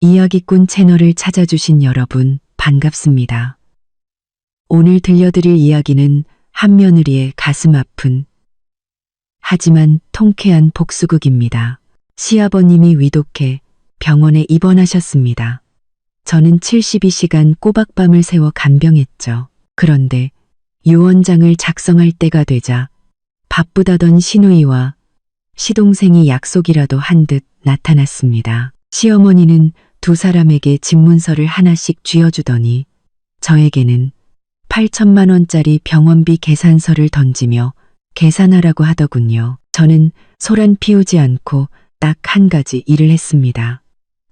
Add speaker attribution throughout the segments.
Speaker 1: 이야기꾼 채널을 찾아주신 여러분 반갑습니다. 오늘 들려드릴 이야기는 한며느리의 가슴 아픈 하지만 통쾌한 복수극입니다. 시아버님이 위독해 병원에 입원하셨습니다. 저는 72시간 꼬박밤을 새워 간병했죠. 그런데 유언장을 작성할 때가 되자 바쁘다던 시누이와 시동생이 약속이라도 한 듯 나타났습니다. 시어머니는 두 사람에게 집문서를 하나씩 쥐어주더니 저에게는 8천만 원짜리 병원비 계산서를 던지며 계산하라고 하더군요. 저는 소란 피우지 않고 딱 한 가지 일을 했습니다.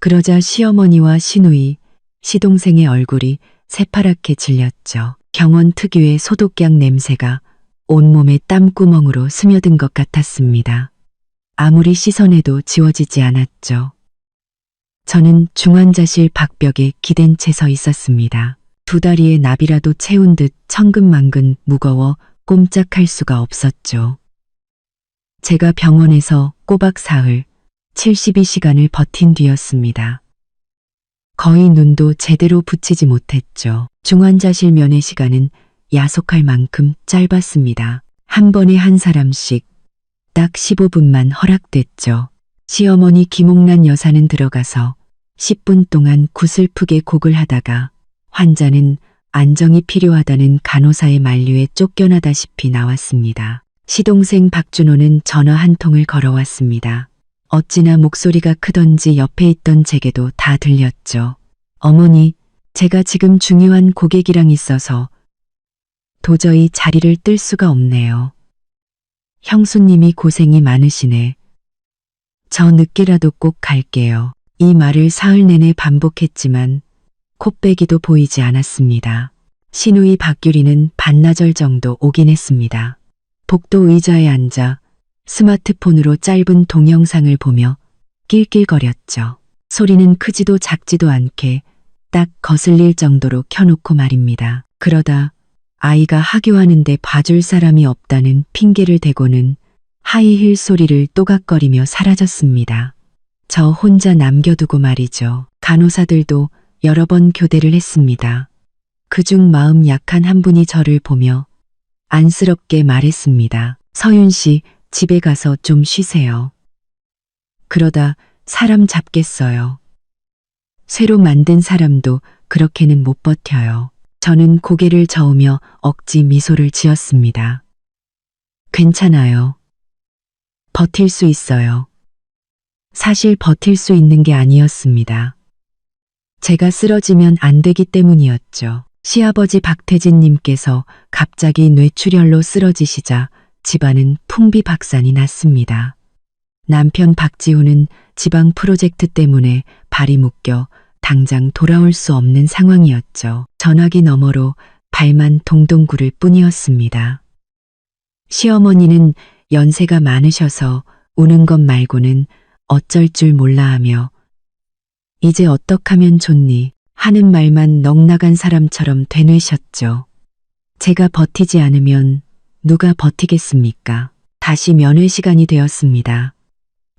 Speaker 1: 그러자 시어머니와 시누이, 시동생의 얼굴이 새파랗게 질렸죠. 병원 특유의 소독약 냄새가 온몸에 땀구멍으로 스며든 것 같았습니다. 아무리 씻어내도 지워지지 않았죠. 저는 중환자실 박벽에 기댄 채 서 있었습니다. 두 다리에 나비라도 채운 듯 천근만근 무거워 꼼짝할 수가 없었죠. 제가 병원에서 꼬박 사흘 72시간을 버틴 뒤였습니다. 거의 눈도 제대로 붙이지 못했죠. 중환자실 면회 시간은 야속할 만큼 짧았습니다. 한 번에 한 사람씩 딱 15분만 허락됐죠. 시어머니 김옥란 여사는 들어가서 10분 동안 구슬프게 곡을 하다가 환자는 안정이 필요하다는 간호사의 만류에 쫓겨나다시피 나왔습니다. 시동생 박준호는 전화 한 통을 걸어왔습니다. 어찌나 목소리가 크던지 옆에 있던 제게도 다 들렸죠. 어머니, 제가 지금 중요한 고객이랑 있어서 도저히 자리를 뜰 수가 없네요. 형수님이 고생이 많으시네. 저 늦게라도 꼭 갈게요. 이 말을 사흘 내내 반복했지만 콧배기도 보이지 않았습니다. 시누이 박규리는 반나절 정도 오긴 했습니다. 복도 의자에 앉아 스마트폰으로 짧은 동영상을 보며 낄낄거렸죠. 소리는 크지도 작지도 않게 딱 거슬릴 정도로 켜놓고 말입니다. 그러다 아이가 하교하는데 봐줄 사람이 없다는 핑계를 대고는 하이힐 소리를 또각거리며 사라졌습니다. 저 혼자 남겨두고 말이죠. 간호사들도 여러 번 교대를 했습니다. 그중 마음 약한 한 분이 저를 보며 안쓰럽게 말했습니다. 서윤 씨, 집에 가서 좀 쉬세요. 그러다 사람 잡겠어요. 새로 만든 사람도 그렇게는 못 버텨요. 저는 고개를 저으며 억지 미소를 지었습니다. 괜찮아요. 버틸 수 있어요. 사실 버틸 수 있는 게 아니었습니다. 제가 쓰러지면 안 되기 때문이었죠. 시아버지 박태진님께서 갑자기 뇌출혈로 쓰러지시자 집안은 풍비박산이 났습니다. 남편 박지훈은 지방 프로젝트 때문에 발이 묶여 당장 돌아올 수 없는 상황이었죠. 전화기 너머로 발만 동동 구를 뿐이었습니다. 시어머니는 연세가 많으셔서 우는 것 말고는 어쩔 줄 몰라 하며 이제 어떡하면 좋니 하는 말만 넋나간 사람처럼 되뇌셨죠. 제가 버티지 않으면 누가 버티겠습니까? 다시 면회 시간이 되었습니다.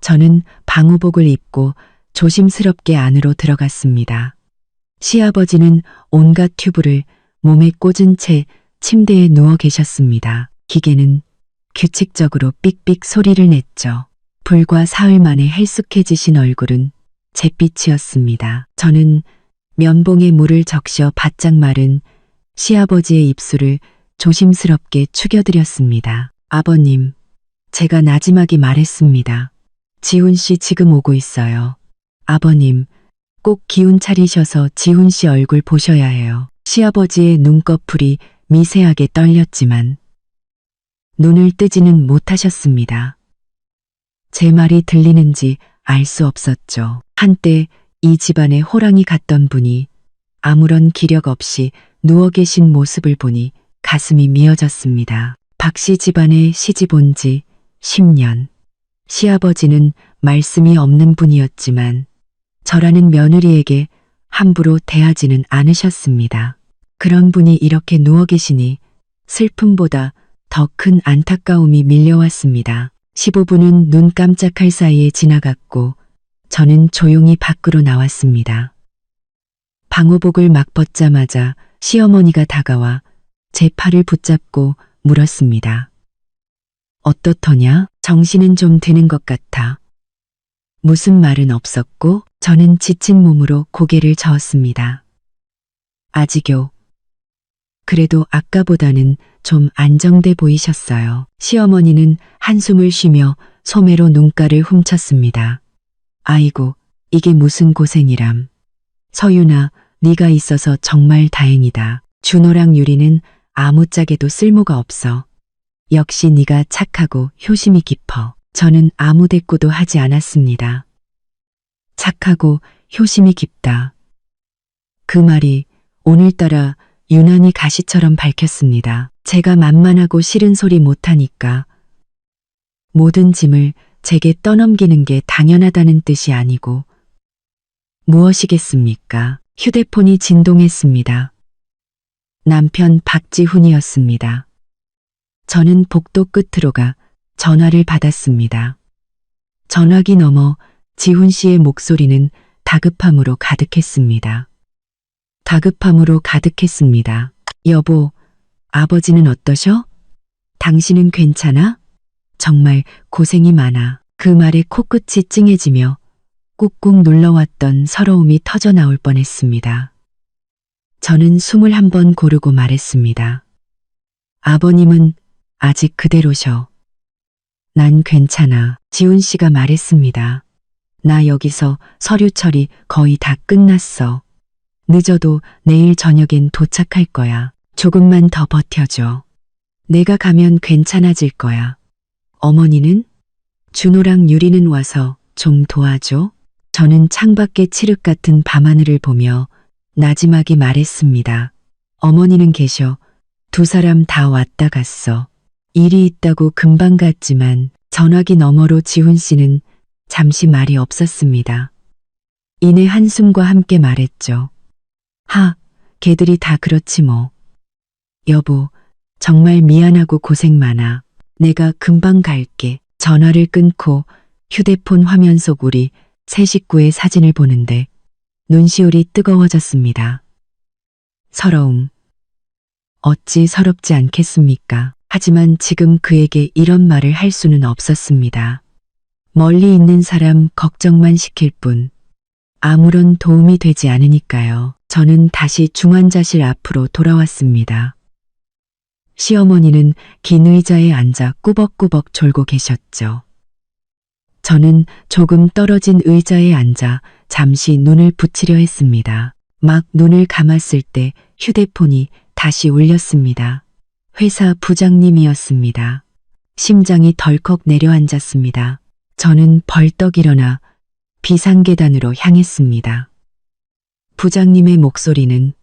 Speaker 1: 저는 방호복을 입고 조심스럽게 안으로 들어갔습니다. 시아버지는 온갖 튜브를 몸에 꽂은 채 침대에 누워 계셨습니다. 기계는 규칙적으로 삑삑 소리를 냈죠. 불과 사흘 만에 헬쑥해지신 얼굴은 잿빛이었습니다. 저는 면봉에 물을 적셔 바짝 마른 시아버지의 입술을 조심스럽게 축여드렸습니다. 아버님, 제가 나지막이 말했습니다. 지훈 씨 지금 오고 있어요. 아버님, 꼭 기운 차리셔서 지훈 씨 얼굴 보셔야 해요. 시아버지의 눈꺼풀이 미세하게 떨렸지만 눈을 뜨지는 못하셨습니다. 제 말이 들리는지 알 수 없었죠. 한때 이 집안에 호랑이 같던 분이 아무런 기력 없이 누워 계신 모습을 보니 가슴이 미어졌습니다. 박씨 집안에 시집 온 지 10년. 시아버지는 말씀이 없는 분이었지만 저라는 며느리에게 함부로 대하지는 않으셨습니다. 그런 분이 이렇게 누워 계시니 슬픔보다 더 큰 안타까움이 밀려왔습니다. 15분은 눈 깜짝할 사이에 지나갔고 저는 조용히 밖으로 나왔습니다. 방호복을 막 벗자마자 시어머니가 다가와 제 팔을 붙잡고 물었습니다. 어떻더냐? 정신은 좀 드는 것 같아. 무슨 말은 없었고 저는 지친 몸으로 고개를 저었습니다. 아직요. 그래도 아까보다는 좀 안정돼 보이셨어요. 시어머니는 한숨을 쉬며 소매로 눈가를 훔쳤습니다. 아이고, 이게 무슨 고생이람. 서윤아, 네가 있어서 정말 다행이다. 준호랑 유리는 아무짝에도 쓸모가 없어. 역시 네가 착하고 효심이 깊어. 저는 아무 대꾸도 하지 않았습니다. 착하고 효심이 깊다. 그 말이 오늘따라 유난히 가시처럼 밝혔습니다. 제가 만만하고 싫은 소리 못하니까 모든 짐을 제게 떠넘기는 게 당연하다는 뜻이 아니고 무엇이겠습니까? 휴대폰이 진동했습니다. 남편 박지훈이었습니다. 저는 복도 끝으로 가 전화를 받았습니다. 전화기 너머 지훈 씨의 목소리는 다급함으로 가득했습니다. 여보, 아버지는 어떠셔? 당신은 괜찮아? 정말 고생이 많아. 그 말에 코끝이 찡해지며 꾹꾹 눌러왔던 서러움이 터져 나올 뻔했습니다. 저는 숨을 한번 고르고 말했습니다. 아버님은 아직 그대로셔. 난 괜찮아. 지훈 씨가 말했습니다. 나 여기서 서류 처리 거의 다 끝났어. 늦어도 내일 저녁엔 도착할 거야. 조금만 더 버텨줘. 내가 가면 괜찮아질 거야. 어머니는? 준호랑 유리는 와서 좀 도와줘. 저는 창밖의 칠흑 같은 밤하늘을 보며 나지막이 말했습니다. 어머니는 계셔. 두 사람 다 왔다 갔어. 일이 있다고 금방 갔지만 전화기 너머로 지훈 씨는 잠시 말이 없었습니다. 이내 한숨과 함께 말했죠. 걔들이 다 그렇지 뭐. 여보, 정말 미안하고 고생 많아. 내가 금방 갈게. 전화를 끊고 휴대폰 화면 속 우리 세 식구의 사진을 보는데 눈시울이 뜨거워졌습니다. 서러움. 어찌 서럽지 않겠습니까? 하지만 지금 그에게 이런 말을 할 수는 없었습니다. 멀리 있는 사람 걱정만 시킬 뿐 아무런 도움이 되지 않으니까요. 저는 다시 중환자실 앞으로 돌아왔습니다. 시어머니는 긴 의자에 앉아 꾸벅꾸벅 졸고 계셨죠. 저는 조금 떨어진 의자에 앉아 잠시 눈을 붙이려 했습니다. 막 눈을 감았을 때 휴대폰이 다시 울렸습니다. 회사 부장님이었습니다. 심장이 덜컥 내려앉았습니다. 저는 벌떡 일어나 비상계단으로 향했습니다. 부장님의 목소리는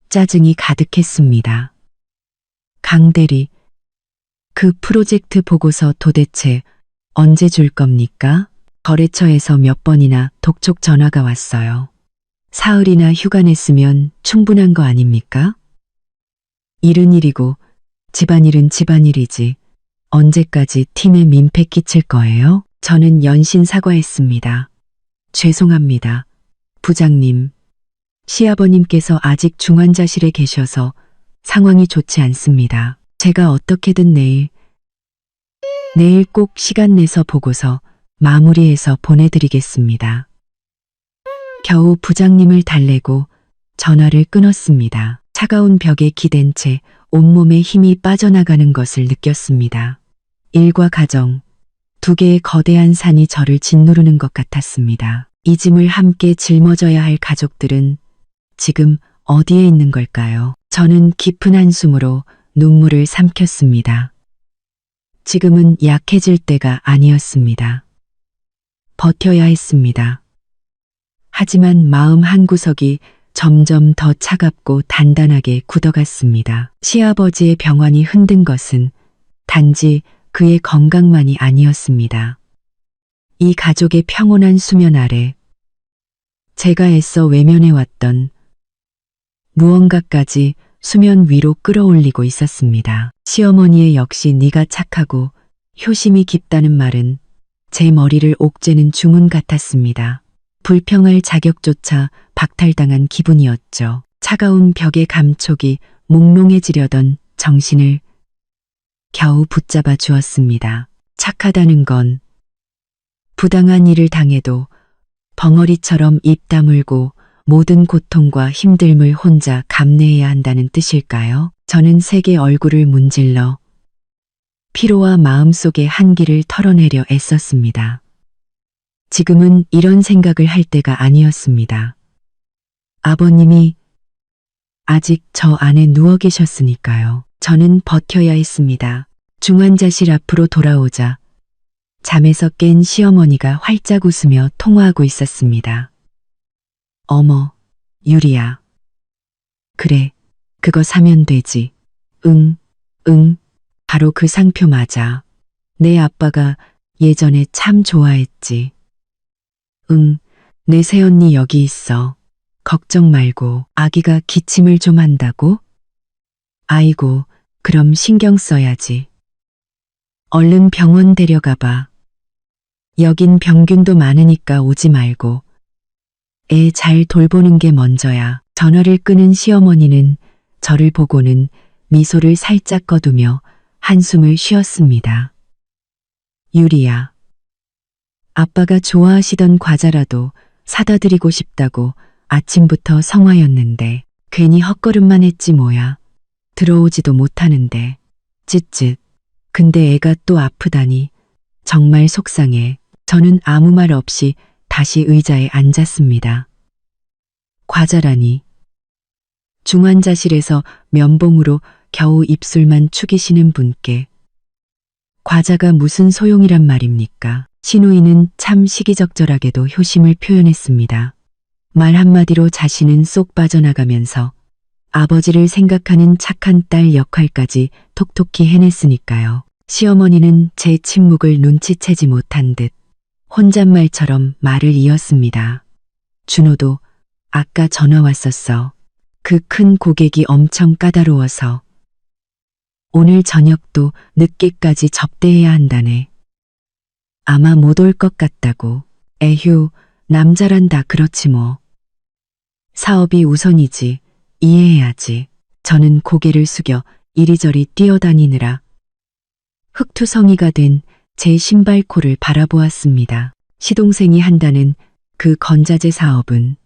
Speaker 1: 짜증이 가득했습니다. 강 대리, 그 프로젝트 보고서 도대체 언제 줄 겁니까? 거래처에서 몇 번이나 독촉 전화가 왔어요. 사흘이나 휴가 냈으면 충분한 거 아닙니까? 일은 일이고 집안일은 집안일이지 언제까지 팀에 민폐 끼칠 거예요? 저는 연신 사과했습니다. 죄송합니다. 부장님, 시아버님께서 아직 중환자실에 계셔서 상황이 좋지 않습니다. 제가 어떻게든 내일 꼭 시간 내서 보고서 마무리해서 보내드리겠습니다. 겨우 부장님을 달래고 전화를 끊었습니다. 차가운 벽에 기댄 채 온몸에 힘이 빠져나가는 것을 느꼈습니다. 일과 가정, 두 개의 거대한 산이 저를 짓누르는 것 같았습니다. 이 짐을 함께 짊어져야 할 가족들은 지금 어디에 있는 걸까요? 저는 깊은 한숨으로 눈물을 삼켰습니다. 지금은 약해질 때가 아니었습니다. 버텨야 했습니다. 하지만 마음 한구석이 점점 더 차갑고 단단하게 굳어갔습니다. 시아버지의 병환이 흔든 것은 단지 그의 건강만이 아니었습니다. 이 가족의 평온한 수면 아래 제가 애써 외면해왔던 무언가까지 수면 위로 끌어올리고 있었습니다. 시어머니의 역시 네가 착하고 효심이 깊다는 말은 제 머리를 옥죄는 주문 같았습니다. 불평할 자격조차 박탈당한 기분이었죠. 차가운 벽의 감촉이 몽롱해지려던 정신을 겨우 붙잡아 주었습니다. 착하다는 건 부당한 일을 당해도 벙어리처럼 입 다물고 모든 고통과 힘듦을 혼자 감내해야 한다는 뜻일까요? 저는 세게 얼굴을 문질러 피로와 마음속의 한기를 털어내려 애썼습니다. 지금은 이런 생각을 할 때가 아니었습니다. 아버님이 아직 저 안에 누워 계셨으니까요. 저는 버텨야 했습니다. 중환자실 앞으로 돌아오자 잠에서 깬 시어머니가 활짝 웃으며 통화하고 있었습니다. 어머, 유리야. 그래, 그거 사면 되지. 응, 바로 그 상표 맞아. 내 아빠가 예전에 참 좋아했지. 응, 내 새언니 여기 있어. 걱정 말고. 아기가 기침을 좀 한다고? 아이고, 그럼 신경 써야지. 얼른 병원 데려가 봐. 여긴 병균도 많으니까 오지 말고. 애 잘 돌보는 게 먼저야. 전화를 끄는 시어머니는 저를 보고는 미소를 살짝 거두며 한숨을 쉬었습니다. 유리야. 아빠가 좋아하시던 과자라도 사다 드리고 싶다고 아침부터 성화였는데 괜히 헛걸음만 했지 뭐야. 들어오지도 못하는데. 쯧쯧. 근데 애가 또 아프다니. 정말 속상해. 저는 아무 말 없이 다시 의자에 앉았습니다. 과자라니. 중환자실에서 면봉으로 겨우 입술만 축이시는 분께 과자가 무슨 소용이란 말입니까? 신우이는 참 시기적절하게도 효심을 표현했습니다. 말 한마디로 자신은 쏙 빠져나가면서 아버지를 생각하는 착한 딸 역할까지 톡톡히 해냈으니까요. 시어머니는 제 침묵을 눈치채지 못한 듯 혼잣말처럼 말을 이었습니다. 준호도 아까 전화 왔었어. 그 큰 고객이 엄청 까다로워서 오늘 저녁도 늦게까지 접대해야 한다네. 아마 못 올 것 같다고. 에휴, 남자란 다 그렇지 뭐. 사업이 우선이지. 이해해야지. 저는 고개를 숙여 이리저리 뛰어다니느라 흙투성이가 된 제 신발코를 바라보았습니다. 시동생이 한다는 그 건자재 사업은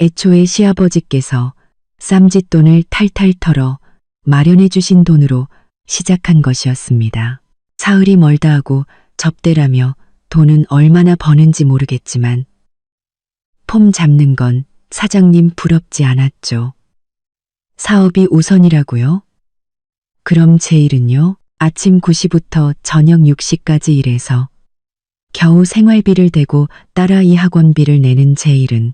Speaker 1: 애초에 시아버지께서 쌈짓돈을 탈탈 털어 마련해 주신 돈으로 시작한 것이었습니다. 사흘이 멀다 하고 접대라며 돈은 얼마나 버는지 모르겠지만 폼 잡는 건 사장님 부럽지 않았죠. 사업이 우선이라고요? 그럼 제 일은요? 아침 9시부터 저녁 6시까지 일해서 겨우 생활비를 대고 딸아이 학원비를 내는 제 일은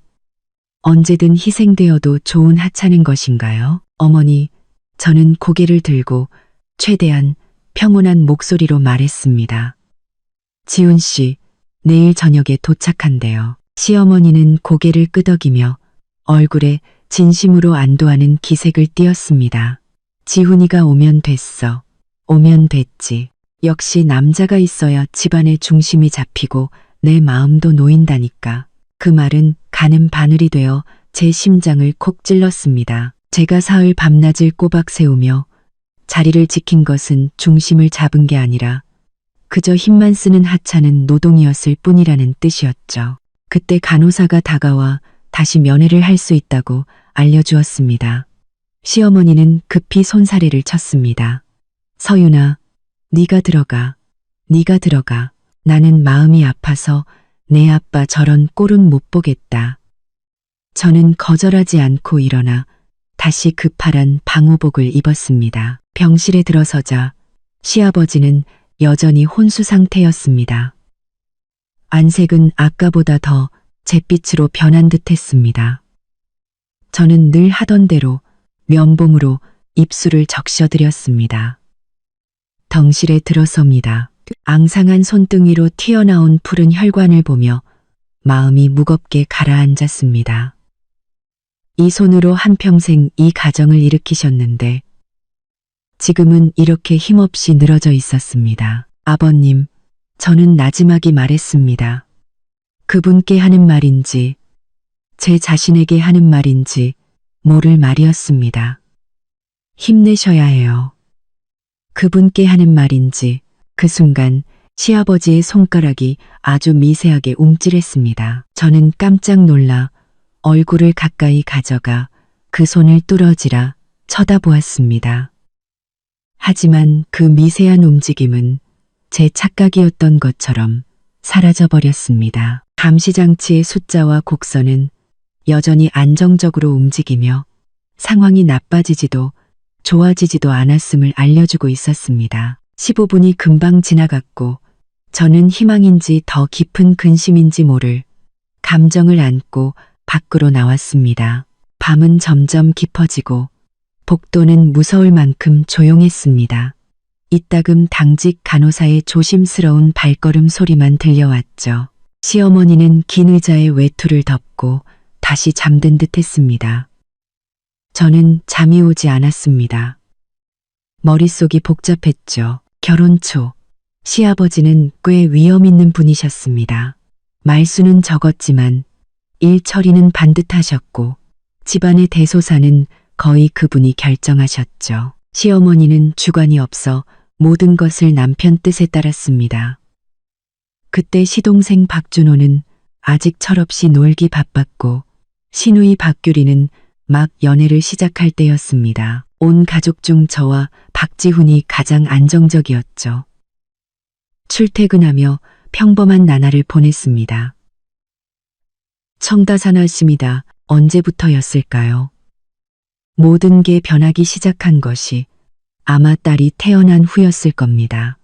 Speaker 1: 언제든 희생되어도 좋은 하찮은 것인가요? 어머니, 저는 고개를 들고 최대한 평온한 목소리로 말했습니다. 지훈 씨, 내일 저녁에 도착한대요. 시어머니는 고개를 끄덕이며 얼굴에 진심으로 안도하는 기색을 띄었습니다. 지훈이가 오면 됐어. 오면 됐지. 역시 남자가 있어야 집안의 중심이 잡히고 내 마음도 놓인다니까. 그 말은 가는 바늘이 되어 제 심장을 콕 찔렀습니다. 제가 사흘 밤낮을 꼬박 세우며 자리를 지킨 것은 중심을 잡은 게 아니라 그저 힘만 쓰는 하찮은 노동이었을 뿐이라는 뜻이었죠. 그때 간호사가 다가와 다시 면회를 할 수 있다고 알려주었습니다. 시어머니는 급히 손사래를 쳤습니다. 서윤아, 네가 들어가. 네가 들어가. 나는 마음이 아파서 내 아빠 저런 꼴은 못 보겠다. 저는 거절하지 않고 일어나 다시 그 파란 방호복을 입었습니다. 병실에 들어서자 시아버지는 여전히 혼수 상태였습니다. 안색은 아까보다 더 잿빛으로 변한 듯 했습니다. 저는 늘 하던 대로 면봉으로 입술을 적셔드렸습니다. 덩실에 들어섭니다. 앙상한 손등위로 튀어나온 푸른 혈관을 보며 마음이 무겁게 가라앉았습니다. 이 손으로 한평생 이 가정을 일으키셨는데 지금은 이렇게 힘없이 늘어져 있었습니다. 아버님, 저는 나지막이 말했습니다. 그분께 하는 말인지 제 자신에게 하는 말인지 모를 말이었습니다. 힘내셔야 해요. 그분께 하는 말인지 그 순간 시아버지의 손가락이 아주 미세하게 움찔했습니다. 저는 깜짝 놀라 얼굴을 가까이 가져가 그 손을 뚫어지라 쳐다보았습니다. 하지만 그 미세한 움직임은 제 착각이었던 것처럼 사라져버렸습니다. 감시장치의 숫자와 곡선은 여전히 안정적으로 움직이며 상황이 나빠지지도 좋아지지도 않았음을 알려주고 있었습니다. 15분이 금방 지나갔고 저는 희망인지 더 깊은 근심인지 모를 감정을 안고 밖으로 나왔습니다. 밤은 점점 깊어지고 복도는 무서울 만큼 조용했습니다. 이따금 당직 간호사의 조심스러운 발걸음 소리만 들려왔죠. 시어머니는 긴 의자에 외투를 덮고 다시 잠든 듯 했습니다. 저는 잠이 오지 않았습니다. 머릿속이 복잡했죠. 결혼 초 시아버지는 꽤 위험 있는 분이셨습니다. 말수는 적었지만 일 처리는 반듯하셨고 집안의 대소사는 거의 그분이 결정하셨죠. 시어머니는 주관이 없어 모든 것을 남편 뜻에 따랐습니다. 그때 시동생 박준호는 아직 철없이 놀기 바빴고 시누이 박규리는 막 연애를 시작할 때였습니다. 온 가족 중 저와 박지훈이 가장 안정적이었죠. 출퇴근하며 평범한 나날을 보냈습니다. 청다사나입니다. 언제부터였을까요? 모든 게 변하기 시작한 것이 아마 딸이 태어난 후였을 겁니다.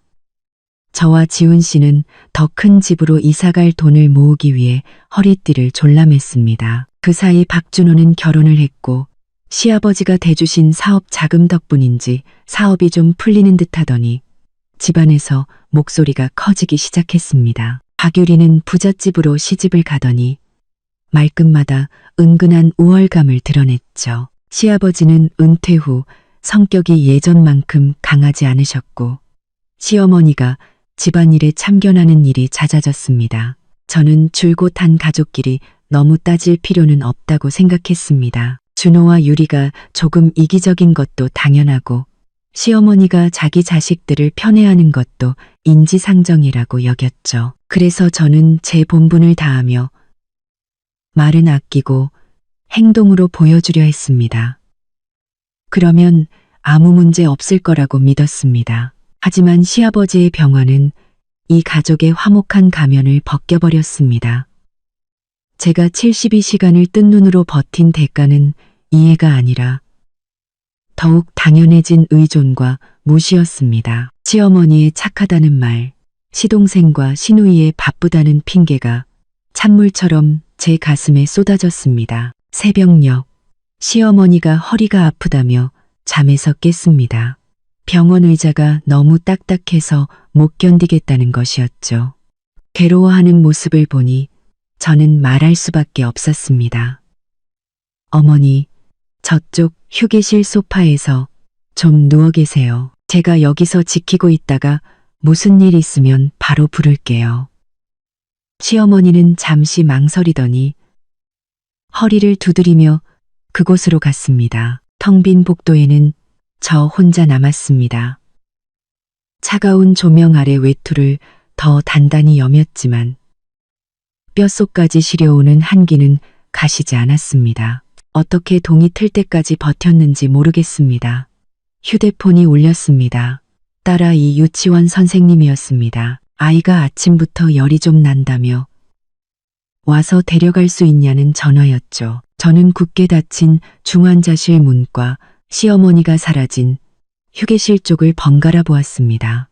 Speaker 1: 저와 지훈 씨는 더 큰 집으로 이사갈 돈을 모으기 위해 허리띠를 졸라맸습니다. 그 사이 박준호는 결혼을 했고 시아버지가 대주신 사업 자금 덕분인지 사업이 좀 풀리는 듯 하더니 집안에서 목소리가 커지기 시작했습니다. 박유리는 부잣집으로 시집을 가더니 말끝마다 은근한 우월감을 드러냈죠. 시아버지는 은퇴 후 성격이 예전만큼 강하지 않으셨고 시어머니가 집안일에 참견하는 일이 잦아졌습니다. 저는 줄곧 한 가족끼리 너무 따질 필요는 없다고 생각했습니다. 준호와 유리가 조금 이기적인 것도 당연하고 시어머니가 자기 자식들을 편애하는 것도 인지상정이라고 여겼죠. 그래서 저는 제 본분을 다하며 말은 아끼고 행동으로 보여주려 했습니다. 그러면 아무 문제 없을 거라고 믿었습니다. 하지만 시아버지의 병화는 이 가족의 화목한 가면을 벗겨버렸습니다. 제가 72시간을 뜬 눈으로 버틴 대가는 이해가 아니라 더욱 당연해진 의존과 무시였습니다. 시어머니의 착하다는 말, 시동생과 시누이의 바쁘다는 핑계가 찬물처럼 제 가슴에 쏟아졌습니다. 새벽녘, 시어머니가 허리가 아프다며 잠에서 깼습니다. 병원 의자가 너무 딱딱해서 못 견디겠다는 것이었죠. 괴로워하는 모습을 보니 저는 말할 수밖에 없었습니다. 어머니, 저쪽 휴게실 소파에서 좀 누워 계세요. 제가 여기서 지키고 있다가 무슨 일 있으면 바로 부를게요. 시어머니는 잠시 망설이더니 허리를 두드리며 그곳으로 갔습니다. 텅 빈 복도에는 저 혼자 남았습니다. 차가운 조명 아래 외투를 더 단단히 여몄지만 뼛속까지 시려오는 한기는 가시지 않았습니다. 어떻게 동이 틀 때까지 버텼는지 모르겠습니다. 휴대폰이 울렸습니다. 딸아이 유치원 선생님이었습니다. 아이가 아침부터 열이 좀 난다며 와서 데려갈 수 있냐는 전화였죠. 저는 굳게 닫힌 중환자실 문과 시어머니가 사라진 휴게실 쪽을 번갈아 보았습니다.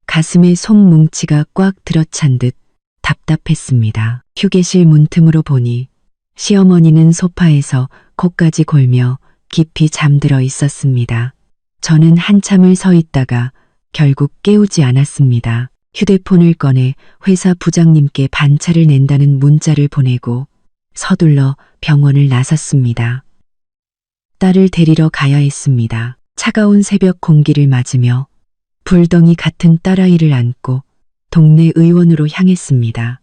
Speaker 1: 가슴에 손뭉치가 꽉 들어찬 듯 답답했습니다. 휴게실 문틈으로 보니 시어머니는 소파에서 코까지 골며 깊이 잠들어 있었습니다. 저는 한참을 서 있다가 결국 깨우지 않았습니다. 휴대폰을 꺼내 회사 부장님께 반차를 낸다는 문자를 보내고 서둘러 병원을 나섰습니다. 딸을 데리러 가야 했습니다. 차가운 새벽 공기를 맞으며 불덩이 같은 딸아이를 안고 동네 의원으로 향했습니다.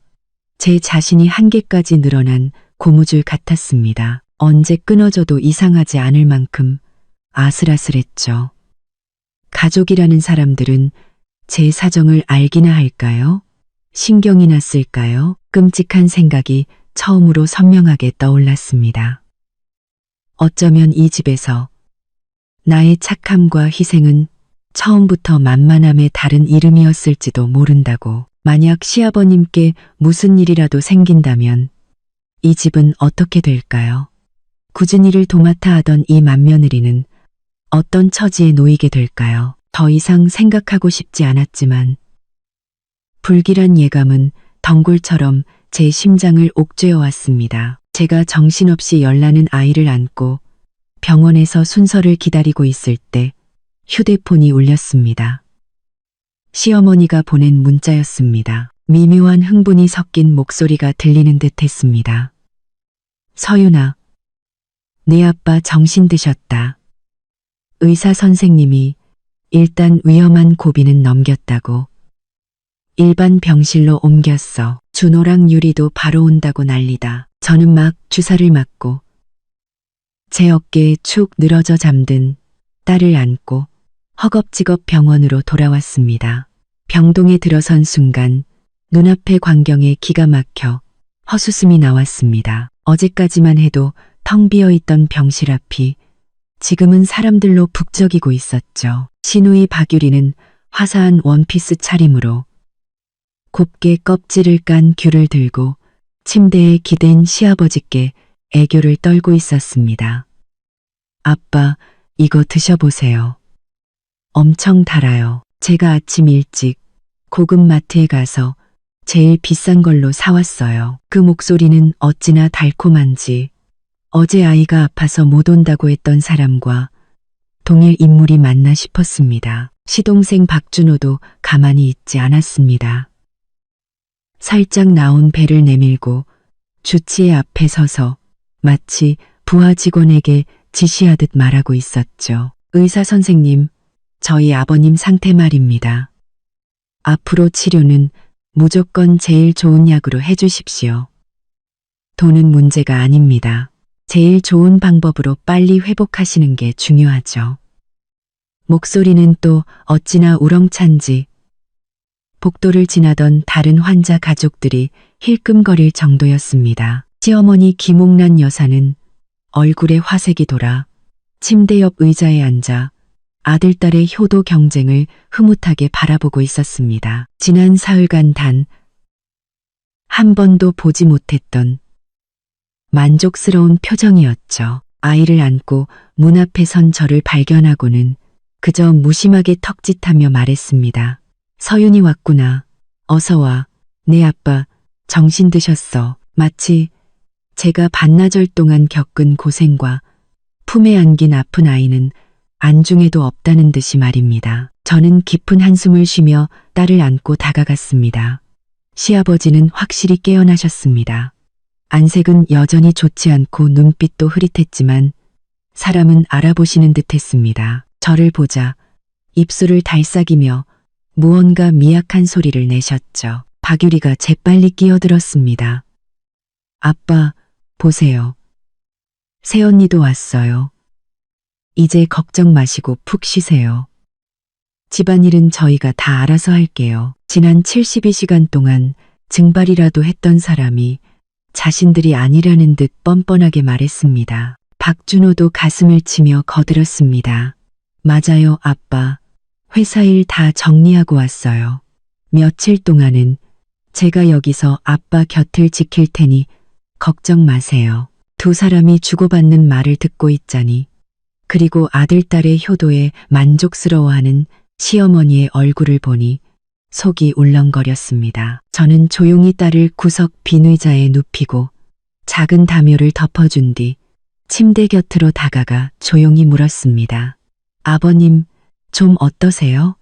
Speaker 1: 제 자신이 한계까지 늘어난 고무줄 같았습니다. 언제 끊어져도 이상하지 않을 만큼 아슬아슬했죠. 가족이라는 사람들은 제 사정을 알기나 할까요? 신경이나 쓸까요? 끔찍한 생각이 처음으로 선명하게 떠올랐습니다. 어쩌면 이 집에서 나의 착함과 희생은 처음부터 만만함의 다른 이름이었을지도 모른다고. 만약 시아버님께 무슨 일이라도 생긴다면 이 집은 어떻게 될까요? 굳은 일을 도맡아 하던 이 맏며느리는 어떤 처지에 놓이게 될까요? 더 이상 생각하고 싶지 않았지만 불길한 예감은 덩굴처럼 제 심장을 옥죄어 왔습니다. 제가 정신없이 열나는 아이를 안고 병원에서 순서를 기다리고 있을 때 휴대폰이 울렸습니다. 시어머니가 보낸 문자였습니다. 미묘한 흥분이 섞인 목소리가 들리는 듯 했습니다. 서윤아, 네 아빠 정신 드셨다. 의사 선생님이 일단 위험한 고비는 넘겼다고. 일반 병실로 옮겼어. 준호랑 유리도 바로 온다고 난리다. 저는 막 주사를 맞고 제 어깨에 축 늘어져 잠든 딸을 안고 허겁지겁 병원으로 돌아왔습니다. 병동에 들어선 순간 눈앞의 광경에 기가 막혀 헛웃음이 나왔습니다. 어제까지만 해도 텅 비어 있던 병실 앞이 지금은 사람들로 북적이고 있었죠. 시누이 박유리는 화사한 원피스 차림으로 곱게 껍질을 깐 귤을 들고 침대에 기댄 시아버지께 애교를 떨고 있었습니다. 아빠, 이거 드셔보세요. 엄청 달아요. 제가 아침 일찍 고급 마트에 가서 제일 비싼 걸로 사왔어요. 그 목소리는 어찌나 달콤한지 어제 아이가 아파서 못 온다고 했던 사람과 동일 인물이 맞나 싶었습니다. 시동생 박준호도 가만히 있지 않았습니다. 살짝 나온 배를 내밀고 주치의 앞에 서서 마치 부하 직원에게 지시하듯 말하고 있었죠. 의사 선생님, 저희 아버님 상태 말입니다. 앞으로 치료는 무조건 제일 좋은 약으로 해주십시오. 돈은 문제가 아닙니다. 제일 좋은 방법으로 빨리 회복하시는 게 중요하죠. 목소리는 또 어찌나 우렁찬지 복도를 지나던 다른 환자 가족들이 힐끔거릴 정도였습니다. 시어머니 김옥란 여사는 얼굴에 화색이 돌아 침대 옆 의자에 앉아 아들딸의 효도 경쟁을 흐뭇하게 바라보고 있었습니다. 지난 사흘간 단 한 번도 보지 못했던 만족스러운 표정이었죠. 아이를 안고 문 앞에 선 저를 발견하고는 그저 무심하게 턱짓하며 말했습니다. 서윤이 왔구나. 어서 와. 네 아빠 정신 드셨어. 마치 제가 반나절 동안 겪은 고생과 품에 안긴 아픈 아이는 안중에도 없다는 듯이 말입니다. 저는 깊은 한숨을 쉬며 딸을 안고 다가갔습니다. 시아버지는 확실히 깨어나셨습니다. 안색은 여전히 좋지 않고 눈빛도 흐릿했지만 사람은 알아보시는 듯 했습니다. 저를 보자 입술을 달싹이며 무언가 미약한 소리를 내셨죠. 박유리가 재빨리 끼어들었습니다. 아빠, 보세요. 새언니도 왔어요. 이제 걱정 마시고 푹 쉬세요. 집안일은 저희가 다 알아서 할게요. 지난 72시간 동안 증발이라도 했던 사람이 자신들이 아니라는 듯 뻔뻔하게 말했습니다. 박준호도 가슴을 치며 거들었습니다. 맞아요, 아빠. 회사 일 다 정리하고 왔어요. 며칠 동안은 제가 여기서 아빠 곁을 지킬 테니 걱정 마세요. 두 사람이 주고받는 말을 듣고 있자니 그리고 아들딸의 효도에 만족스러워하는 시어머니의 얼굴을 보니 속이 울렁거렸습니다. 저는 조용히 딸을 구석 빈 의자에 눕히고 작은 담요를 덮어준 뒤 침대 곁으로 다가가 조용히 물었습니다. 아버님, 좀 어떠세요?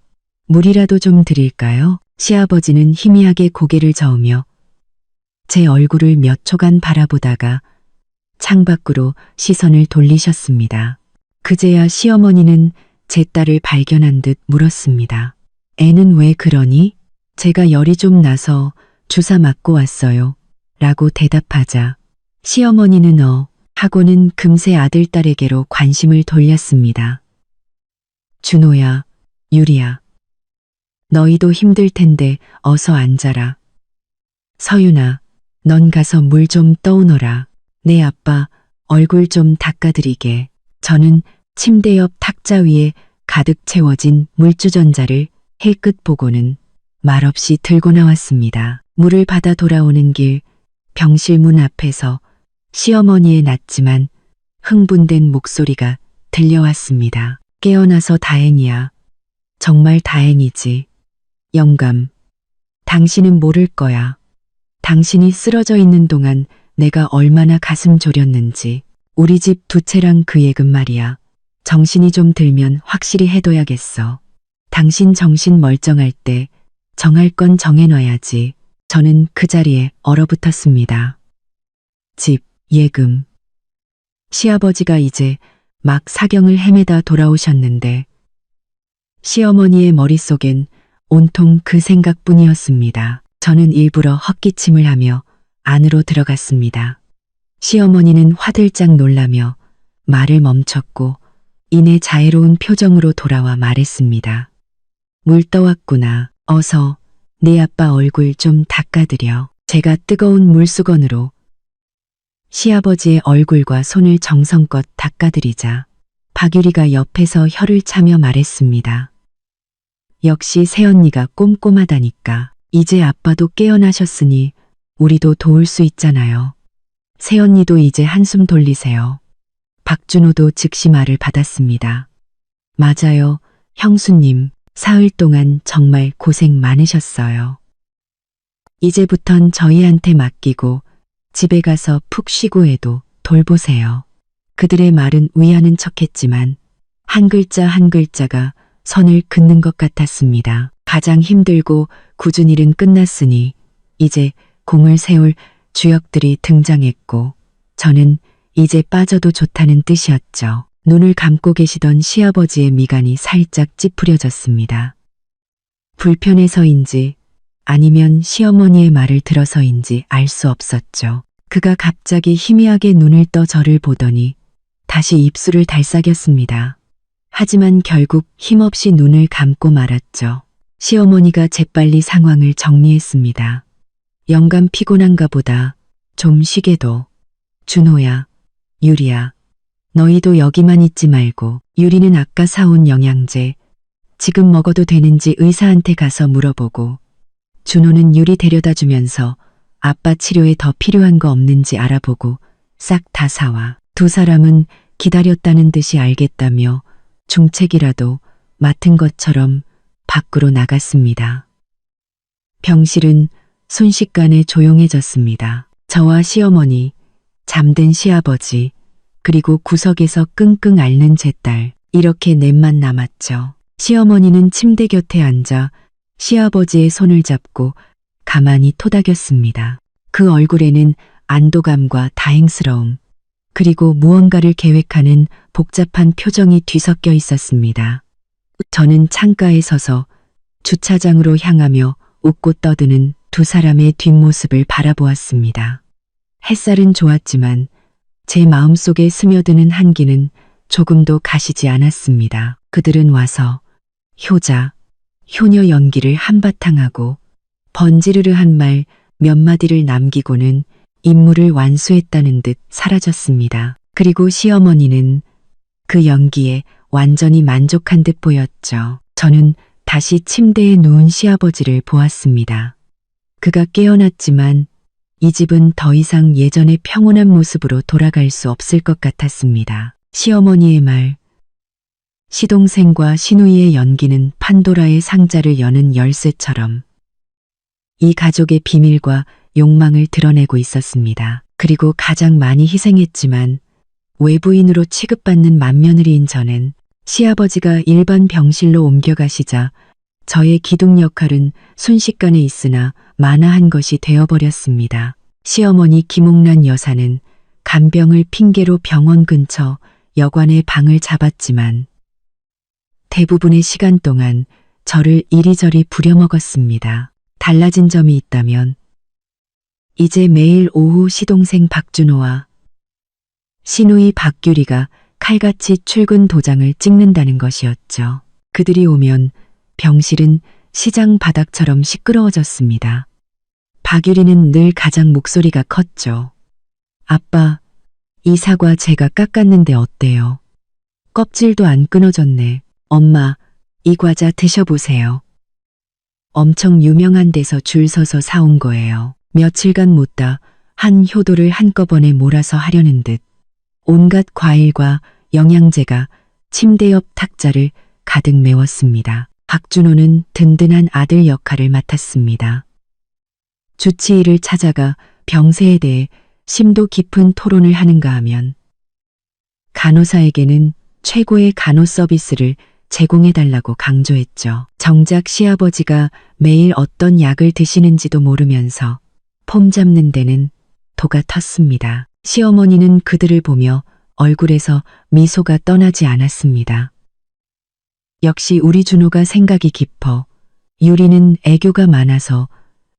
Speaker 1: 물이라도 좀 드릴까요? 시아버지는 희미하게 고개를 저으며 제 얼굴을 몇 초간 바라보다가 창밖으로 시선을 돌리셨습니다. 그제야 시어머니는 제 딸을 발견한 듯 물었습니다. 애는 왜 그러니? 제가 열이 좀 나서 주사 맞고 왔어요. 라고 대답하자 시어머니는 하고는 금세 아들딸에게로 관심을 돌렸습니다. 준호야, 유리야. 너희도 힘들 텐데 어서 앉아라. 서윤아, 넌 가서 물 좀 떠오너라. 네 아빠, 얼굴 좀 닦아드리게. 저는 침대 옆 탁자 위에 가득 채워진 물주전자를 힐끗 보고는 말없이 들고 나왔습니다. 물을 받아 돌아오는 길 병실 문 앞에서 시어머니의 낮지만 흥분된 목소리가 들려왔습니다. 깨어나서 다행이야. 정말 다행이지. 영감, 당신은 모를 거야. 당신이 쓰러져 있는 동안 내가 얼마나 가슴 졸였는지. 우리 집 두 채랑 그 예금 말이야. 정신이 좀 들면 확실히 해둬야겠어. 당신 정신 멀쩡할 때 정할 건 정해놔야지. 저는 그 자리에 얼어붙었습니다. 집, 예금. 시아버지가 이제 막 사경을 헤매다 돌아오셨는데 시어머니의 머릿속엔 온통 그 생각뿐이었습니다. 저는 일부러 헛기침을 하며 안으로 들어갔습니다. 시어머니는 화들짝 놀라며 말을 멈췄고 이내 자애로운 표정으로 돌아와 말했습니다. 물 떠왔구나. 어서 네 아빠 얼굴 좀 닦아드려. 제가 뜨거운 물수건으로 시아버지의 얼굴과 손을 정성껏 닦아드리자 박유리가 옆에서 혀를 차며 말했습니다. 역시 새언니가 꼼꼼하다니까. 이제 아빠도 깨어나셨으니 우리도 도울 수 있잖아요. 새언니도 이제 한숨 돌리세요. 박준호도 즉시 말을 받았습니다. 맞아요, 형수님. 사흘 동안 정말 고생 많으셨어요. 이제부턴 저희한테 맡기고 집에 가서 푹 쉬고 해도 돌보세요. 그들의 말은 위하는 척했지만 한 글자 한 글자가 선을 긋는 것 같았습니다. 가장 힘들고 굳은 일은 끝났으니 이제 공을 세울 주역들이 등장했고 저는 이제 빠져도 좋다는 뜻이었죠. 눈을 감고 계시던 시아버지의 미간이 살짝 찌푸려졌습니다. 불편해서인지 아니면 시어머니의 말을 들어서인지 알 수 없었죠. 그가 갑자기 희미하게 눈을 떠 저를 보더니 다시 입술을 달싹였습니다. 하지만 결국 힘없이 눈을 감고 말았죠. 시어머니가 재빨리 상황을 정리했습니다. 영감 피곤한가 보다. 좀 쉬게도. 준호야, 유리야. 너희도 여기만 있지 말고 유리는 아까 사온 영양제 지금 먹어도 되는지 의사한테 가서 물어보고 준호는 유리 데려다 주면서 아빠 치료에 더 필요한 거 없는지 알아보고 싹 다 사와. 두 사람은 기다렸다는 듯이 알겠다며 중책이라도 맡은 것처럼 밖으로 나갔습니다. 병실은 순식간에 조용해졌습니다. 저와 시어머니, 잠든 시아버지, 그리고 구석에서 끙끙 앓는 제 딸, 이렇게 넷만 남았죠. 시어머니는 침대 곁에 앉아 시아버지의 손을 잡고 가만히 토닥였습니다. 그 얼굴에는 안도감과 다행스러움, 그리고 무언가를 계획하는 복잡한 표정이 뒤섞여 있었습니다. 저는 창가에 서서 주차장으로 향하며 웃고 떠드는 두 사람의 뒷모습을 바라보았습니다. 햇살은 좋았지만 제 마음속에 스며드는 한기는 조금도 가시지 않았습니다. 그들은 와서 효자, 효녀 연기를 한바탕 하고 번지르르한 말 몇 마디를 남기고는 임무를 완수했다는 듯 사라졌습니다. 그리고 시어머니는 그 연기에 완전히 만족한 듯 보였죠. 저는 다시 침대에 누운 시아버지를 보았습니다. 그가 깨어났지만 이 집은 더 이상 예전의 평온한 모습으로 돌아갈 수 없을 것 같았습니다. 시어머니의 말, 시동생과 시누이의 연기는 판도라의 상자를 여는 열쇠처럼 이 가족의 비밀과 욕망을 드러내고 있었습니다. 그리고 가장 많이 희생했지만 외부인으로 취급받는 맏며느리인 저는 시아버지가 일반 병실로 옮겨가시자 저의 기둥 역할은 순식간에 있으나 만화한 것이 되어버렸습니다. 시어머니 김옥란 여사는 간병을 핑계로 병원 근처 여관의 방을 잡았지만 대부분의 시간 동안 저를 이리저리 부려먹었습니다. 달라진 점이 있다면 이제 매일 오후 시동생 박준호와 시누이 박규리가 칼같이 출근 도장을 찍는다는 것이었죠. 그들이 오면 병실은 시장 바닥처럼 시끄러워졌습니다. 박유리는 늘 가장 목소리가 컸죠. 아빠, 이 사과 제가 깎았는데 어때요? 껍질도 안 끊어졌네. 엄마, 이 과자 드셔보세요. 엄청 유명한 데서 줄 서서 사온 거예요. 며칠간 못다 한 효도를 한꺼번에 몰아서 하려는 듯 온갖 과일과 영양제가 침대 옆 탁자를 가득 메웠습니다. 박준호는 든든한 아들 역할을 맡았습니다. 주치의를 찾아가 병세에 대해 심도 깊은 토론을 하는가 하면 간호사에게는 최고의 간호 서비스를 제공해달라고 강조했죠. 정작 시아버지가 매일 어떤 약을 드시는지도 모르면서 폼 잡는 데는 도가 텄습니다. 시어머니는 그들을 보며 얼굴에서 미소가 떠나지 않았습니다. 역시 우리 준호가 생각이 깊어. 유리는 애교가 많아서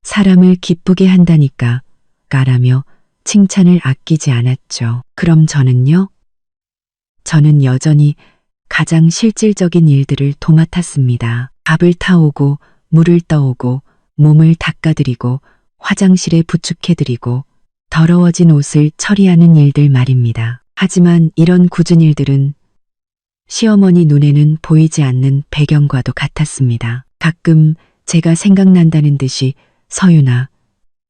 Speaker 1: 사람을 기쁘게 한다니까 까라며 칭찬을 아끼지 않았죠. 그럼 저는요? 저는 여전히 가장 실질적인 일들을 도맡았습니다. 밥을 타오고 물을 떠오고 몸을 닦아드리고 화장실에 부축해드리고 더러워진 옷을 처리하는 일들 말입니다. 하지만 이런 굳은 일들은 시어머니 눈에는 보이지 않는 배경과도 같았습니다. 가끔 제가 생각난다는 듯이 서윤아,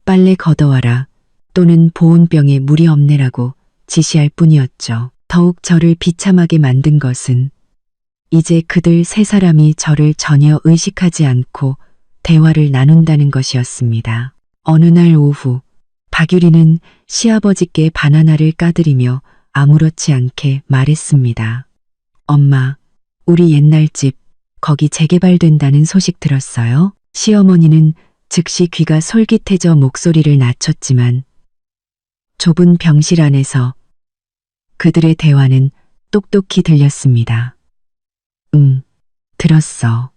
Speaker 1: 빨래 걷어와라 또는 보온병에 물이 없네라고 지시할 뿐이었죠. 더욱 저를 비참하게 만든 것은 이제 그들 세 사람이 저를 전혀 의식하지 않고 대화를 나눈다는 것이었습니다. 어느 날 오후 박유리는 시아버지께 바나나를 까드리며 아무렇지 않게 말했습니다. 엄마, 우리 옛날 집 거기 재개발된다는 소식 들었어요? 시어머니는 즉시 귀가 솔깃해져 목소리를 낮췄지만 좁은 병실 안에서 그들의 대화는 똑똑히 들렸습니다. 응, 들었어.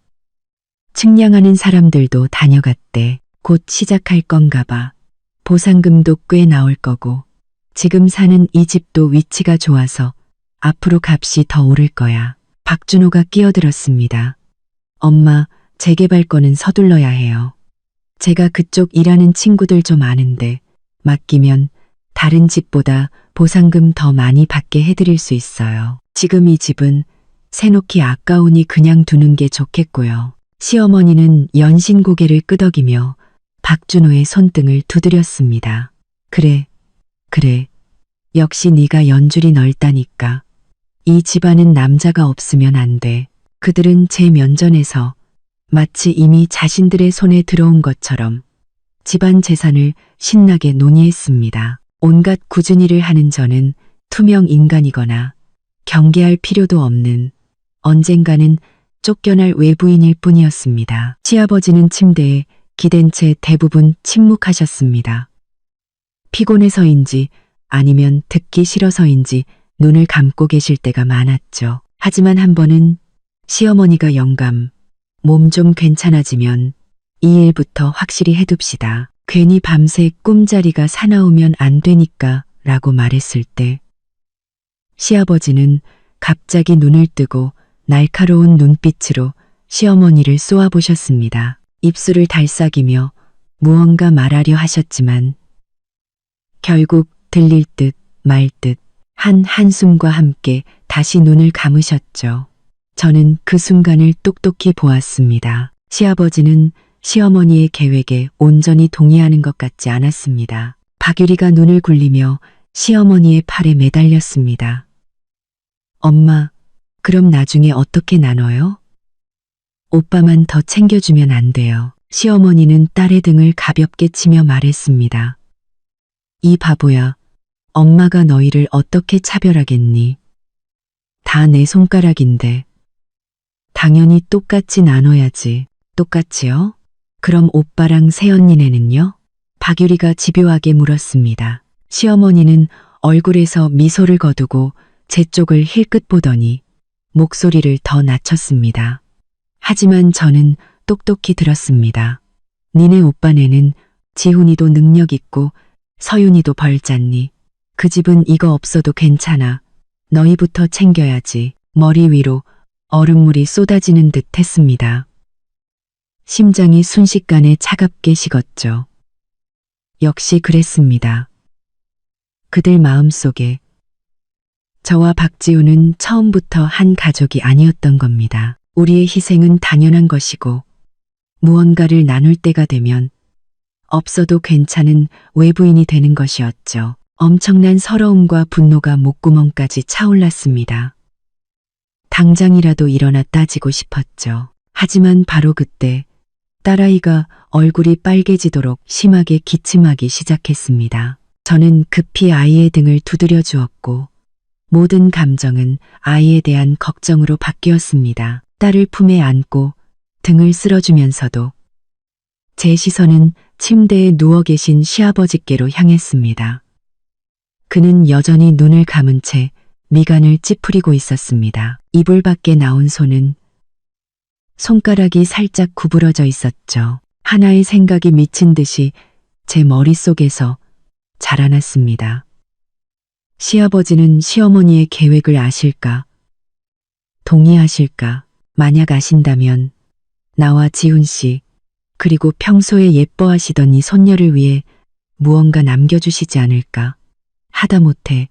Speaker 1: 측량하는 사람들도 다녀갔대. 곧 시작할 건가 봐. 보상금도 꽤 나올 거고 지금 사는 이 집도 위치가 좋아서 앞으로 값이 더 오를 거야. 박준호가 끼어들었습니다. 엄마, 재개발 거는 서둘러야 해요. 제가 그쪽 일하는 친구들 좀 아는데 맡기면 다른 집보다 보상금 더 많이 받게 해드릴 수 있어요. 지금 이 집은 새놓기 아까우니 그냥 두는 게 좋겠고요. 시어머니는 연신 고개를 끄덕이며 박준호의 손등을 두드렸습니다. 그래, 그래. 역시 네가 연줄이 넓다니까. 이 집안은 남자가 없으면 안 돼. 그들은 제 면전에서 마치 이미 자신들의 손에 들어온 것처럼 집안 재산을 신나게 논의했습니다. 온갖 굳은 일을 하는 저는 투명 인간이거나 경계할 필요도 없는 언젠가는 쫓겨날 외부인일 뿐이었습니다. 시아버지는 침대에 기댄 채 대부분 침묵하셨습니다. 피곤해서인지 아니면 듣기 싫어서인지 눈을 감고 계실 때가 많았죠. 하지만 한 번은 시어머니가 영감, 몸 좀 괜찮아지면 이 일부터 확실히 해둡시다. 괜히 밤새 꿈자리가 사나우면 안 되니까 라고 말했을 때 시아버지는 갑자기 눈을 뜨고 날카로운 눈빛으로 시어머니를 쏘아보셨습니다. 입술을 달싹이며 무언가 말하려 하셨지만 결국 들릴 듯 말 듯 한 한숨과 함께 다시 눈을 감으셨죠. 저는 그 순간을 똑똑히 보았습니다. 시아버지는 시어머니의 계획에 온전히 동의하는 것 같지 않았습니다. 박유리가 눈을 굴리며 시어머니의 팔에 매달렸습니다. 엄마, 그럼 나중에 어떻게 나눠요? 오빠만 더 챙겨주면 안 돼요. 시어머니는 딸의 등을 가볍게 치며 말했습니다. 이 바보야, 엄마가 너희를 어떻게 차별하겠니? 다 내 손가락인데. 당연히 똑같이 나눠야지. 똑같이요? 그럼 오빠랑 새언니네는요? 박유리가 집요하게 물었습니다. 시어머니는 얼굴에서 미소를 거두고 제 쪽을 힐끗 보더니 목소리를 더 낮췄습니다. 하지만 저는 똑똑히 들었습니다. 니네 오빠네는 지훈이도 능력 있고 서윤이도 벌잖니. 그 집은 이거 없어도 괜찮아. 너희부터 챙겨야지. 머리 위로 얼음물이 쏟아지는 듯 했습니다. 심장이 순식간에 차갑게 식었죠. 역시 그랬습니다. 그들 마음속에 저와 박지훈은 처음부터 한 가족이 아니었던 겁니다. 우리의 희생은 당연한 것이고 무언가를 나눌 때가 되면 없어도 괜찮은 외부인이 되는 것이었죠. 엄청난 서러움과 분노가 목구멍까지 차올랐습니다. 당장이라도 일어나 따지고 싶었죠. 하지만 바로 그때 딸아이가 얼굴이 빨개지도록 심하게 기침하기 시작했습니다. 저는 급히 아이의 등을 두드려 주었고 모든 감정은 아이에 대한 걱정으로 바뀌었습니다. 딸을 품에 안고 등을 쓸어주면서도 제 시선은 침대에 누워 계신 시아버지께로 향했습니다. 그는 여전히 눈을 감은 채 미간을 찌푸리고 있었습니다. 이불 밖에 나온 손은 손가락이 살짝 구부러져 있었죠. 하나의 생각이 미친 듯이 제 머릿속에서 자라났습니다. 시아버지는 시어머니의 계획을 아실까? 동의하실까? 만약 아신다면 나와 지훈 씨 그리고 평소에 예뻐하시던 이 손녀를 위해 무언가 남겨주시지 않을까? 하다못해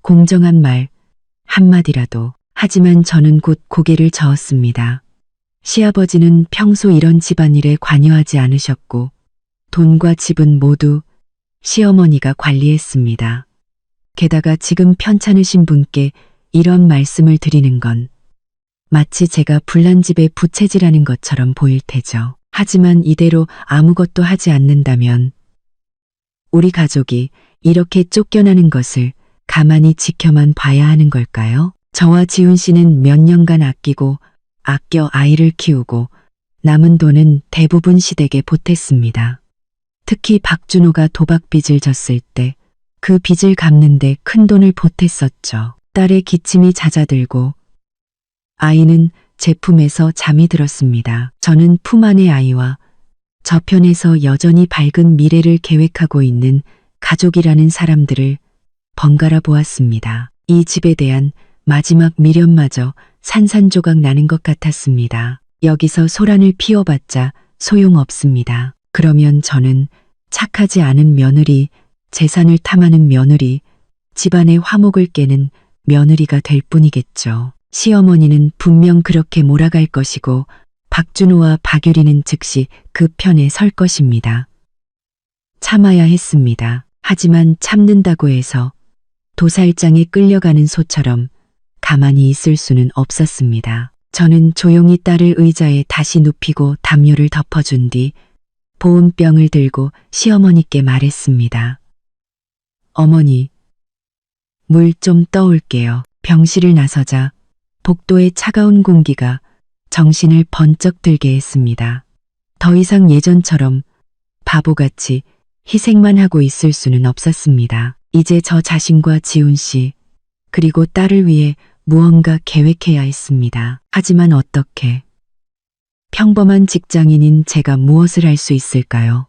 Speaker 1: 공정한 말 한마디라도. 하지만 저는 곧 고개를 저었습니다. 시아버지는 평소 이런 집안일에 관여하지 않으셨고 돈과 집은 모두 시어머니가 관리했습니다. 게다가 지금 편찮으신 분께 이런 말씀을 드리는 건 마치 제가 불난 집의 부채질하는 것처럼 보일 테죠. 하지만 이대로 아무것도 하지 않는다면 우리 가족이 이렇게 쫓겨나는 것을 가만히 지켜만 봐야 하는 걸까요? 저와 지훈 씨는 몇 년간 아끼고 아껴 아이를 키우고 남은 돈은 대부분 시댁에 보탰습니다. 특히 박준호가 도박빚을 졌을 때 그 빚을 갚는데 큰 돈을 보탰었죠. 딸의 기침이 잦아들고 아이는 제 품에서 잠이 들었습니다. 저는 품 안의 아이와 저편에서 여전히 밝은 미래를 계획하고 있는 가족이라는 사람들을 번갈아 보았습니다. 이 집에 대한 마지막 미련마저 산산조각 나는 것 같았습니다. 여기서 소란을 피워봤자 소용없습니다. 그러면 저는 착하지 않은 며느리, 재산을 탐하는 며느리, 집안의 화목을 깨는 며느리가 될 뿐이겠죠. 시어머니는 분명 그렇게 몰아갈 것이고 박준호와 박유리는 즉시 그 편에 설 것입니다. 참아야 했습니다. 하지만 참는다고 해서 도살장에 끌려가는 소처럼 가만히 있을 수는 없었습니다. 저는 조용히 딸을 의자에 다시 눕히고 담요를 덮어준 뒤 보온병을 들고 시어머니께 말했습니다. 어머니, 물 좀 떠올게요. 병실을 나서자 복도의 차가운 공기가 정신을 번쩍 들게 했습니다. 더 이상 예전처럼 바보같이 희생만 하고 있을 수는 없었습니다. 이제 저 자신과 지훈 씨, 그리고 딸을 위해 무언가 계획해야 했습니다. 하지만 어떻게? 평범한 직장인인 제가 무엇을 할 수 있을까요?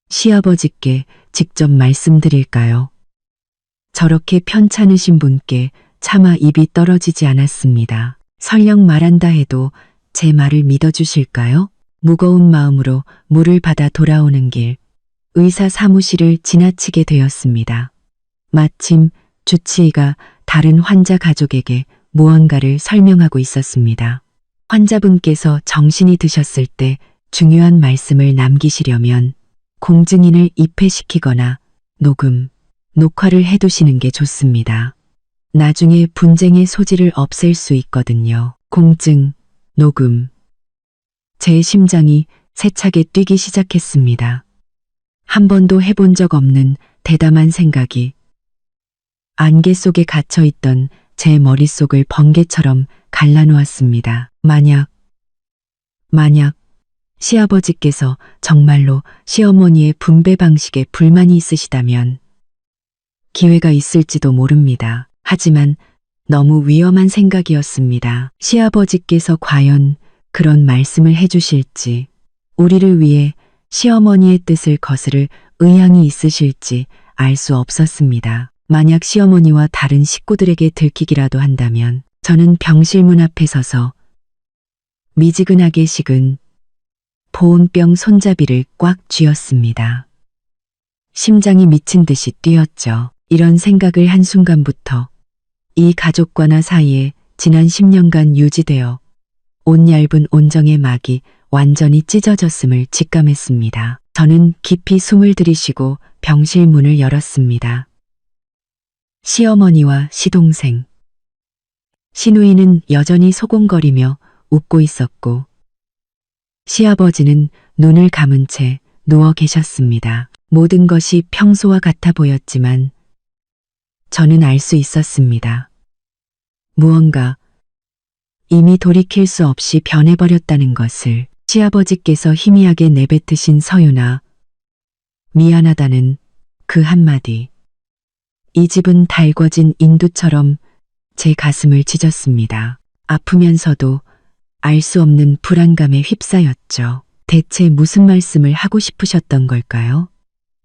Speaker 1: 시아버지께 직접 말씀드릴까요? 저렇게 편찮으신 분께 차마 입이 떨어지지 않았습니다. 설령 말한다 해도 제 말을 믿어주실까요? 무거운 마음으로 물을 받아 돌아오는 길, 의사 사무실을 지나치게 되었습니다. 마침 주치의가 다른 환자 가족에게 무언가를 설명하고 있었습니다. 환자분께서 정신이 드셨을 때 중요한 말씀을 남기시려면 공증인을 입회시키거나 녹화를 해두시는 게 좋습니다. 나중에 분쟁의 소지를 없앨 수 있거든요. 공증, 녹음. 제 심장이 세차게 뛰기 시작했습니다. 한 번도 해본 적 없는 대담한 생각이 안개 속에 갇혀있던 제 머릿속을 번개처럼 갈라놓았습니다. 만약 시아버지께서 정말로 시어머니의 분배 방식에 불만이 있으시다면 기회가 있을지도 모릅니다. 하지만 너무 위험한 생각이었습니다. 시아버지께서 과연 그런 말씀을 해주실지, 우리를 위해 시어머니의 뜻을 거스를 의향이 있으실지 알 수 없었습니다. 만약 시어머니와 다른 식구들에게 들키기라도 한다면 저는 병실 문 앞에 서서 미지근하게 식은 보온병 손잡이를 꽉 쥐었습니다. 심장이 미친 듯이 뛰었죠. 이런 생각을 한순간부터 이 가족과 나 사이에 지난 10년간 유지되어 온 얇은 온정의 막이 완전히 찢어졌음을 직감했습니다. 저는 깊이 숨을 들이쉬고 병실 문을 열었습니다. 시어머니와 시동생, 시누이는 여전히 소곤거리며 웃고 있었고 시아버지는 눈을 감은 채 누워 계셨습니다. 모든 것이 평소와 같아 보였지만 저는 알 수 있었습니다. 무언가 이미 돌이킬 수 없이 변해버렸다는 것을. 시아버지께서 희미하게 내뱉으신 서윤아, 미안하다는 그 한마디. 이 집은 달궈진 인두처럼 제 가슴을 찢었습니다. 아프면서도 알 수 없는 불안감에 휩싸였죠. 대체 무슨 말씀을 하고 싶으셨던 걸까요?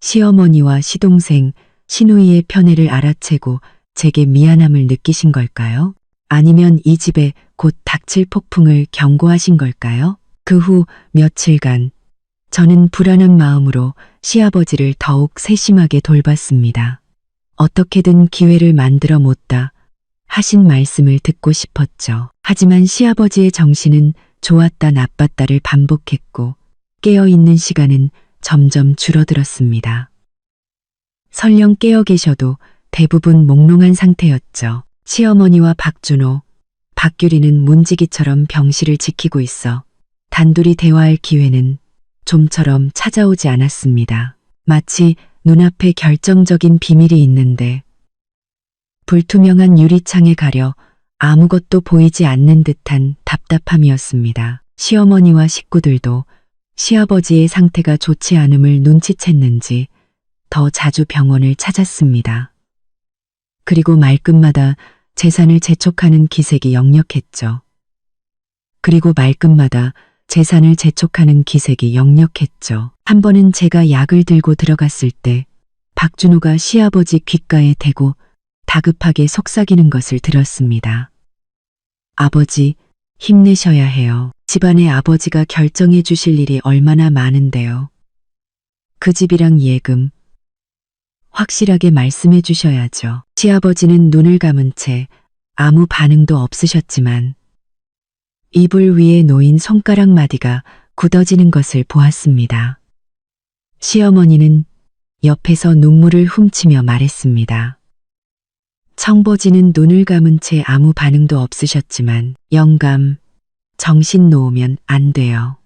Speaker 1: 시어머니와 시동생, 시누이의 편애를 알아채고 제게 미안함을 느끼신 걸까요? 아니면 이 집에 곧 닥칠 폭풍을 경고하신 걸까요? 그 후 며칠간 저는 불안한 마음으로 시아버지를 더욱 세심하게 돌봤습니다. 어떻게든 기회를 만들어 못다 하신 말씀을 듣고 싶었죠. 하지만 시아버지의 정신은 좋았다 나빴다를 반복했고 깨어있는 시간은 점점 줄어들었습니다. 설령 깨어 계셔도 대부분 몽롱한 상태였죠. 시어머니와 박준호, 박규리는 문지기처럼 병실을 지키고 있어 단둘이 대화할 기회는 좀처럼 찾아오지 않았습니다. 마치 눈앞에 결정적인 비밀이 있는데 불투명한 유리창에 가려 아무것도 보이지 않는 듯한 답답함이었습니다. 시어머니와 식구들도 시아버지의 상태가 좋지 않음을 눈치챘는지 더 자주 병원을 찾았습니다. 그리고 말끝마다 재산을 재촉하는 기색이 역력했죠. 한 번은 제가 약을 들고 들어갔을 때 박준호가 시아버지 귓가에 대고 다급하게 속삭이는 것을 들었습니다. 아버지, 힘내셔야 해요. 집안에 아버지가 결정해 주실 일이 얼마나 많은데요. 그 집이랑 예금 확실하게 말씀해 주셔야죠. 시아버지는 눈을 감은 채 아무 반응도 없으셨지만 이불 위에 놓인 손가락 마디가 굳어지는 것을 보았습니다. 시어머니는 옆에서 눈물을 훔치며 말했습니다. 청보지는 눈을 감은 채 아무 반응도 없으셨지만 영감, 정신 놓으면 안 돼요.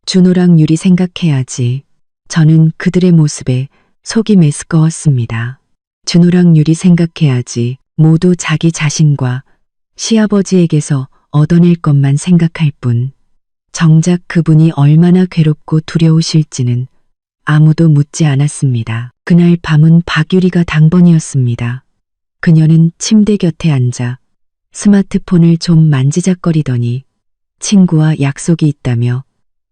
Speaker 1: 준호랑 유리 생각해야지. 저는 그들의 모습에 속이 메스꺼웠습니다. 준호랑 유리 생각해야지. 모두 자기 자신과 시아버지에게서 얻어낼 것만 생각할 뿐 정작 그분이 얼마나 괴롭고 두려우실지는 아무도 묻지 않았습니다. 그날 밤은 박유리가 당번이었습니다. 그녀는 침대 곁에 앉아 스마트폰을 좀 만지작거리더니 친구와 약속이 있다며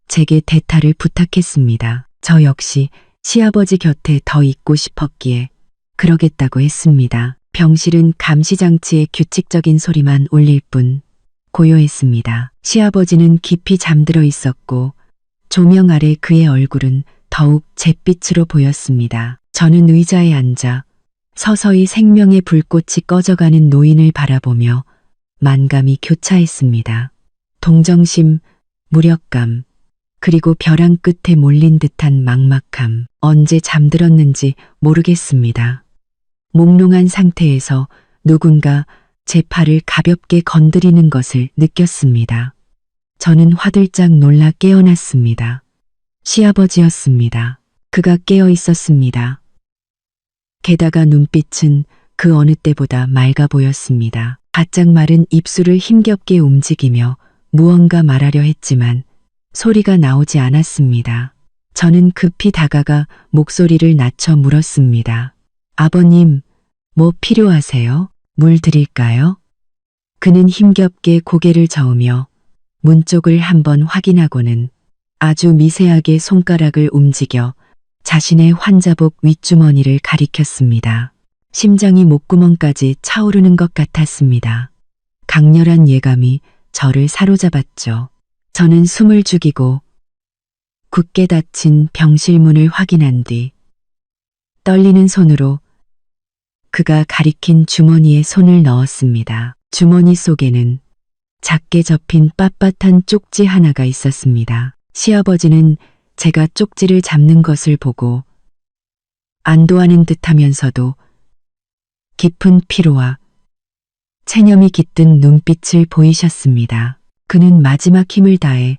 Speaker 1: 제게 대타를 부탁했습니다. 저 역시 시아버지 곁에 더 있고 싶었기에 그러겠다고 했습니다. 병실은 감시장치의 규칙적인 소리만 울릴 뿐 고요했습니다. 시아버지는 깊이 잠들어 있었고 조명 아래 그의 얼굴은 더욱 잿빛으로 보였습니다. 저는 의자에 앉아 서서히 생명의 불꽃이 꺼져가는 노인을 바라보며 만감이 교차했습니다. 동정심, 무력감, 그리고 벼랑 끝에 몰린 듯한 막막함. 언제 잠들었는지 모르겠습니다. 몽롱한 상태에서 누군가 제 팔을 가볍게 건드리는 것을 느꼈습니다. 저는 화들짝 놀라 깨어났습니다. 시아버지였습니다. 그가 깨어 있었습니다. 게다가 눈빛은 그 어느 때보다 맑아 보였습니다. 바짝 마른 입술을 힘겹게 움직이며 무언가 말하려 했지만 소리가 나오지 않았습니다. 저는 급히 다가가 목소리를 낮춰 물었습니다. 아버님, 뭐 필요하세요? 물 드릴까요? 그는 힘겹게 고개를 저으며 문 쪽을 한번 확인하고는 아주 미세하게 손가락을 움직여 자신의 환자복 윗주머니를 가리켰습니다. 심장이 목구멍까지 차오르는 것 같았습니다. 강렬한 예감이 저를 사로잡았죠. 저는 숨을 죽이고 굳게 닫힌 병실 문을 확인한 뒤 떨리는 손으로 그가 가리킨 주머니에 손을 넣었습니다. 주머니 속에는 작게 접힌 빳빳한 쪽지 하나가 있었습니다. 시아버지는 제가 쪽지를 잡는 것을 보고 안도하는 듯하면서도 깊은 피로와 체념이 깃든 눈빛을 보이셨습니다. 그는 마지막 힘을 다해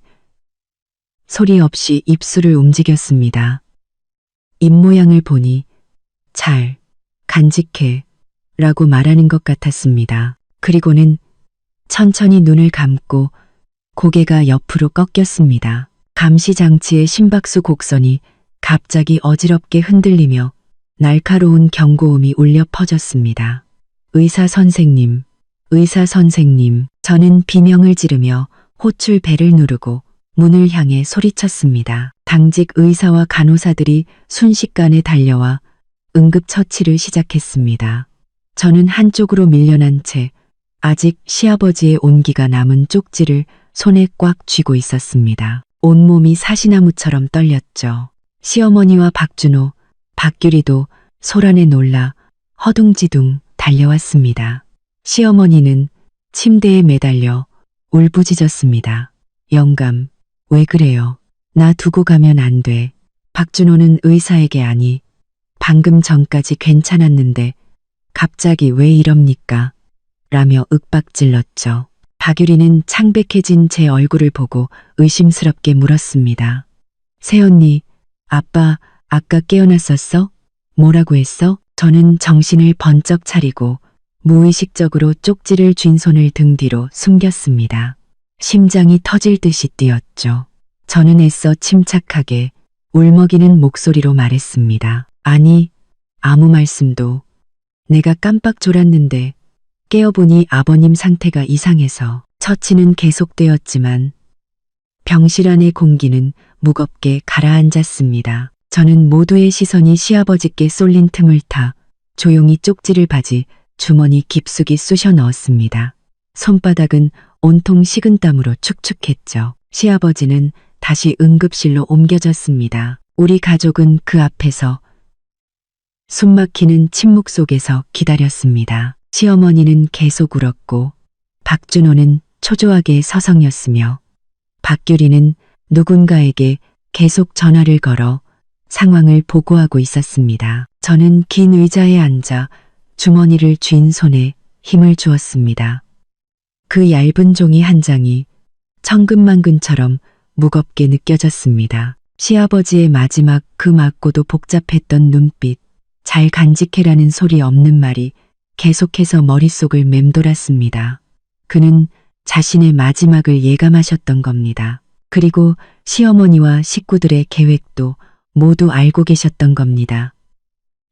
Speaker 1: 소리 없이 입술을 움직였습니다. 입모양을 보니 잘 간직해 라고 말하는 것 같았습니다. 그리고는 천천히 눈을 감고 고개가 옆으로 꺾였습니다. 감시장치의 심박수 곡선이 갑자기 어지럽게 흔들리며 날카로운 경고음이 울려 퍼졌습니다. 의사 선생님, 의사 선생님. 저는 비명을 지르며 호출 벨을 누르고 문을 향해 소리쳤습니다. 당직 의사와 간호사들이 순식간에 달려와 응급처치를 시작했습니다. 저는 한쪽으로 밀려난 채 아직 시아버지의 온기가 남은 쪽지를 손에 꽉 쥐고 있었습니다. 온몸이 사시나무처럼 떨렸죠. 시어머니와 박준호, 박규리도 소란에 놀라 허둥지둥 달려왔습니다. 시어머니는 침대에 매달려 울부짖었습니다. 영감, 왜 그래요? 나 두고 가면 안 돼. 박준호는 의사에게 아니, 방금 전까지 괜찮았는데 갑자기 왜 이럽니까? 라며 윽박질렀죠. 박유리는 창백해진 제 얼굴을 보고 의심스럽게 물었습니다. 새언니, 아빠 아까 깨어났었어? 뭐라고 했어? 저는 정신을 번쩍 차리고 무의식적으로 쪽지를 쥔 손을 등 뒤로 숨겼습니다. 심장이 터질 듯이 뛰었죠. 저는 애써 침착하게 울먹이는 목소리로 말했습니다. 아니, 아무 말씀도. 내가 깜빡 졸았는데 깨어보니 아버님 상태가 이상해서. 처치는 계속되었지만 병실 안의 공기는 무겁게 가라앉았습니다. 저는 모두의 시선이 시아버지께 쏠린 틈을 타 조용히 쪽지를 바지 주머니 깊숙이 쑤셔 넣었습니다. 손바닥은 온통 식은땀으로 축축했죠. 시아버지는 다시 응급실로 옮겨졌습니다. 우리 가족은 그 앞에서 숨막히는 침묵 속에서 기다렸습니다. 시어머니는 계속 울었고 박준호는 초조하게 서성였으며 박규리는 누군가에게 계속 전화를 걸어 상황을 보고하고 있었습니다. 저는 긴 의자에 앉아 주머니를 쥔 손에 힘을 주었습니다. 그 얇은 종이 한 장이 천근만근처럼 무겁게 느껴졌습니다. 시아버지의 마지막 그 맑고도 복잡했던 눈빛, 잘 간직해라는 소리 없는 말이 계속해서 머릿속을 맴돌았습니다. 그는 자신의 마지막을 예감하셨던 겁니다. 그리고 시어머니와 식구들의 계획도 모두 알고 계셨던 겁니다.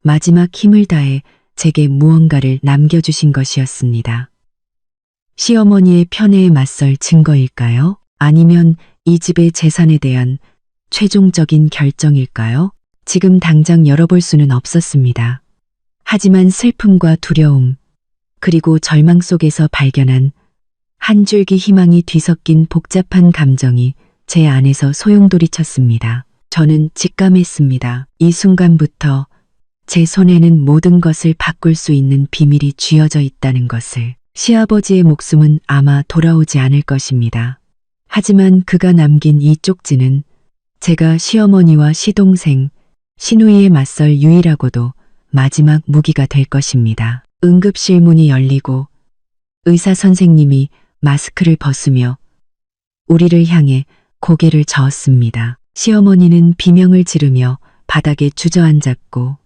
Speaker 1: 마지막 힘을 다해 제게 무언가를 남겨주신 것이었습니다. 시어머니의 편애에 맞설 증거일까요? 아니면 이 집의 재산에 대한 최종적인 결정일까요? 지금 당장 열어볼 수는 없었습니다. 하지만 슬픔과 두려움, 그리고 절망 속에서 발견한 한 줄기 희망이 뒤섞인 복잡한 감정이 제 안에서 소용돌이쳤습니다. 저는 직감했습니다. 이 순간부터 제 손에는 모든 것을 바꿀 수 있는 비밀이 쥐어져 있다는 것을. 시아버지의 목숨은 아마 돌아오지 않을 것입니다. 하지만 그가 남긴 이 쪽지는 제가 시어머니와 시동생, 시누이에 맞설 유일하고도 마지막 무기가 될 것입니다. 응급실 문이 열리고 의사 선생님이 마스크를 벗으며 우리를 향해 고개를 저었습니다. 시어머니는 비명을 지르며 바닥에 주저앉았고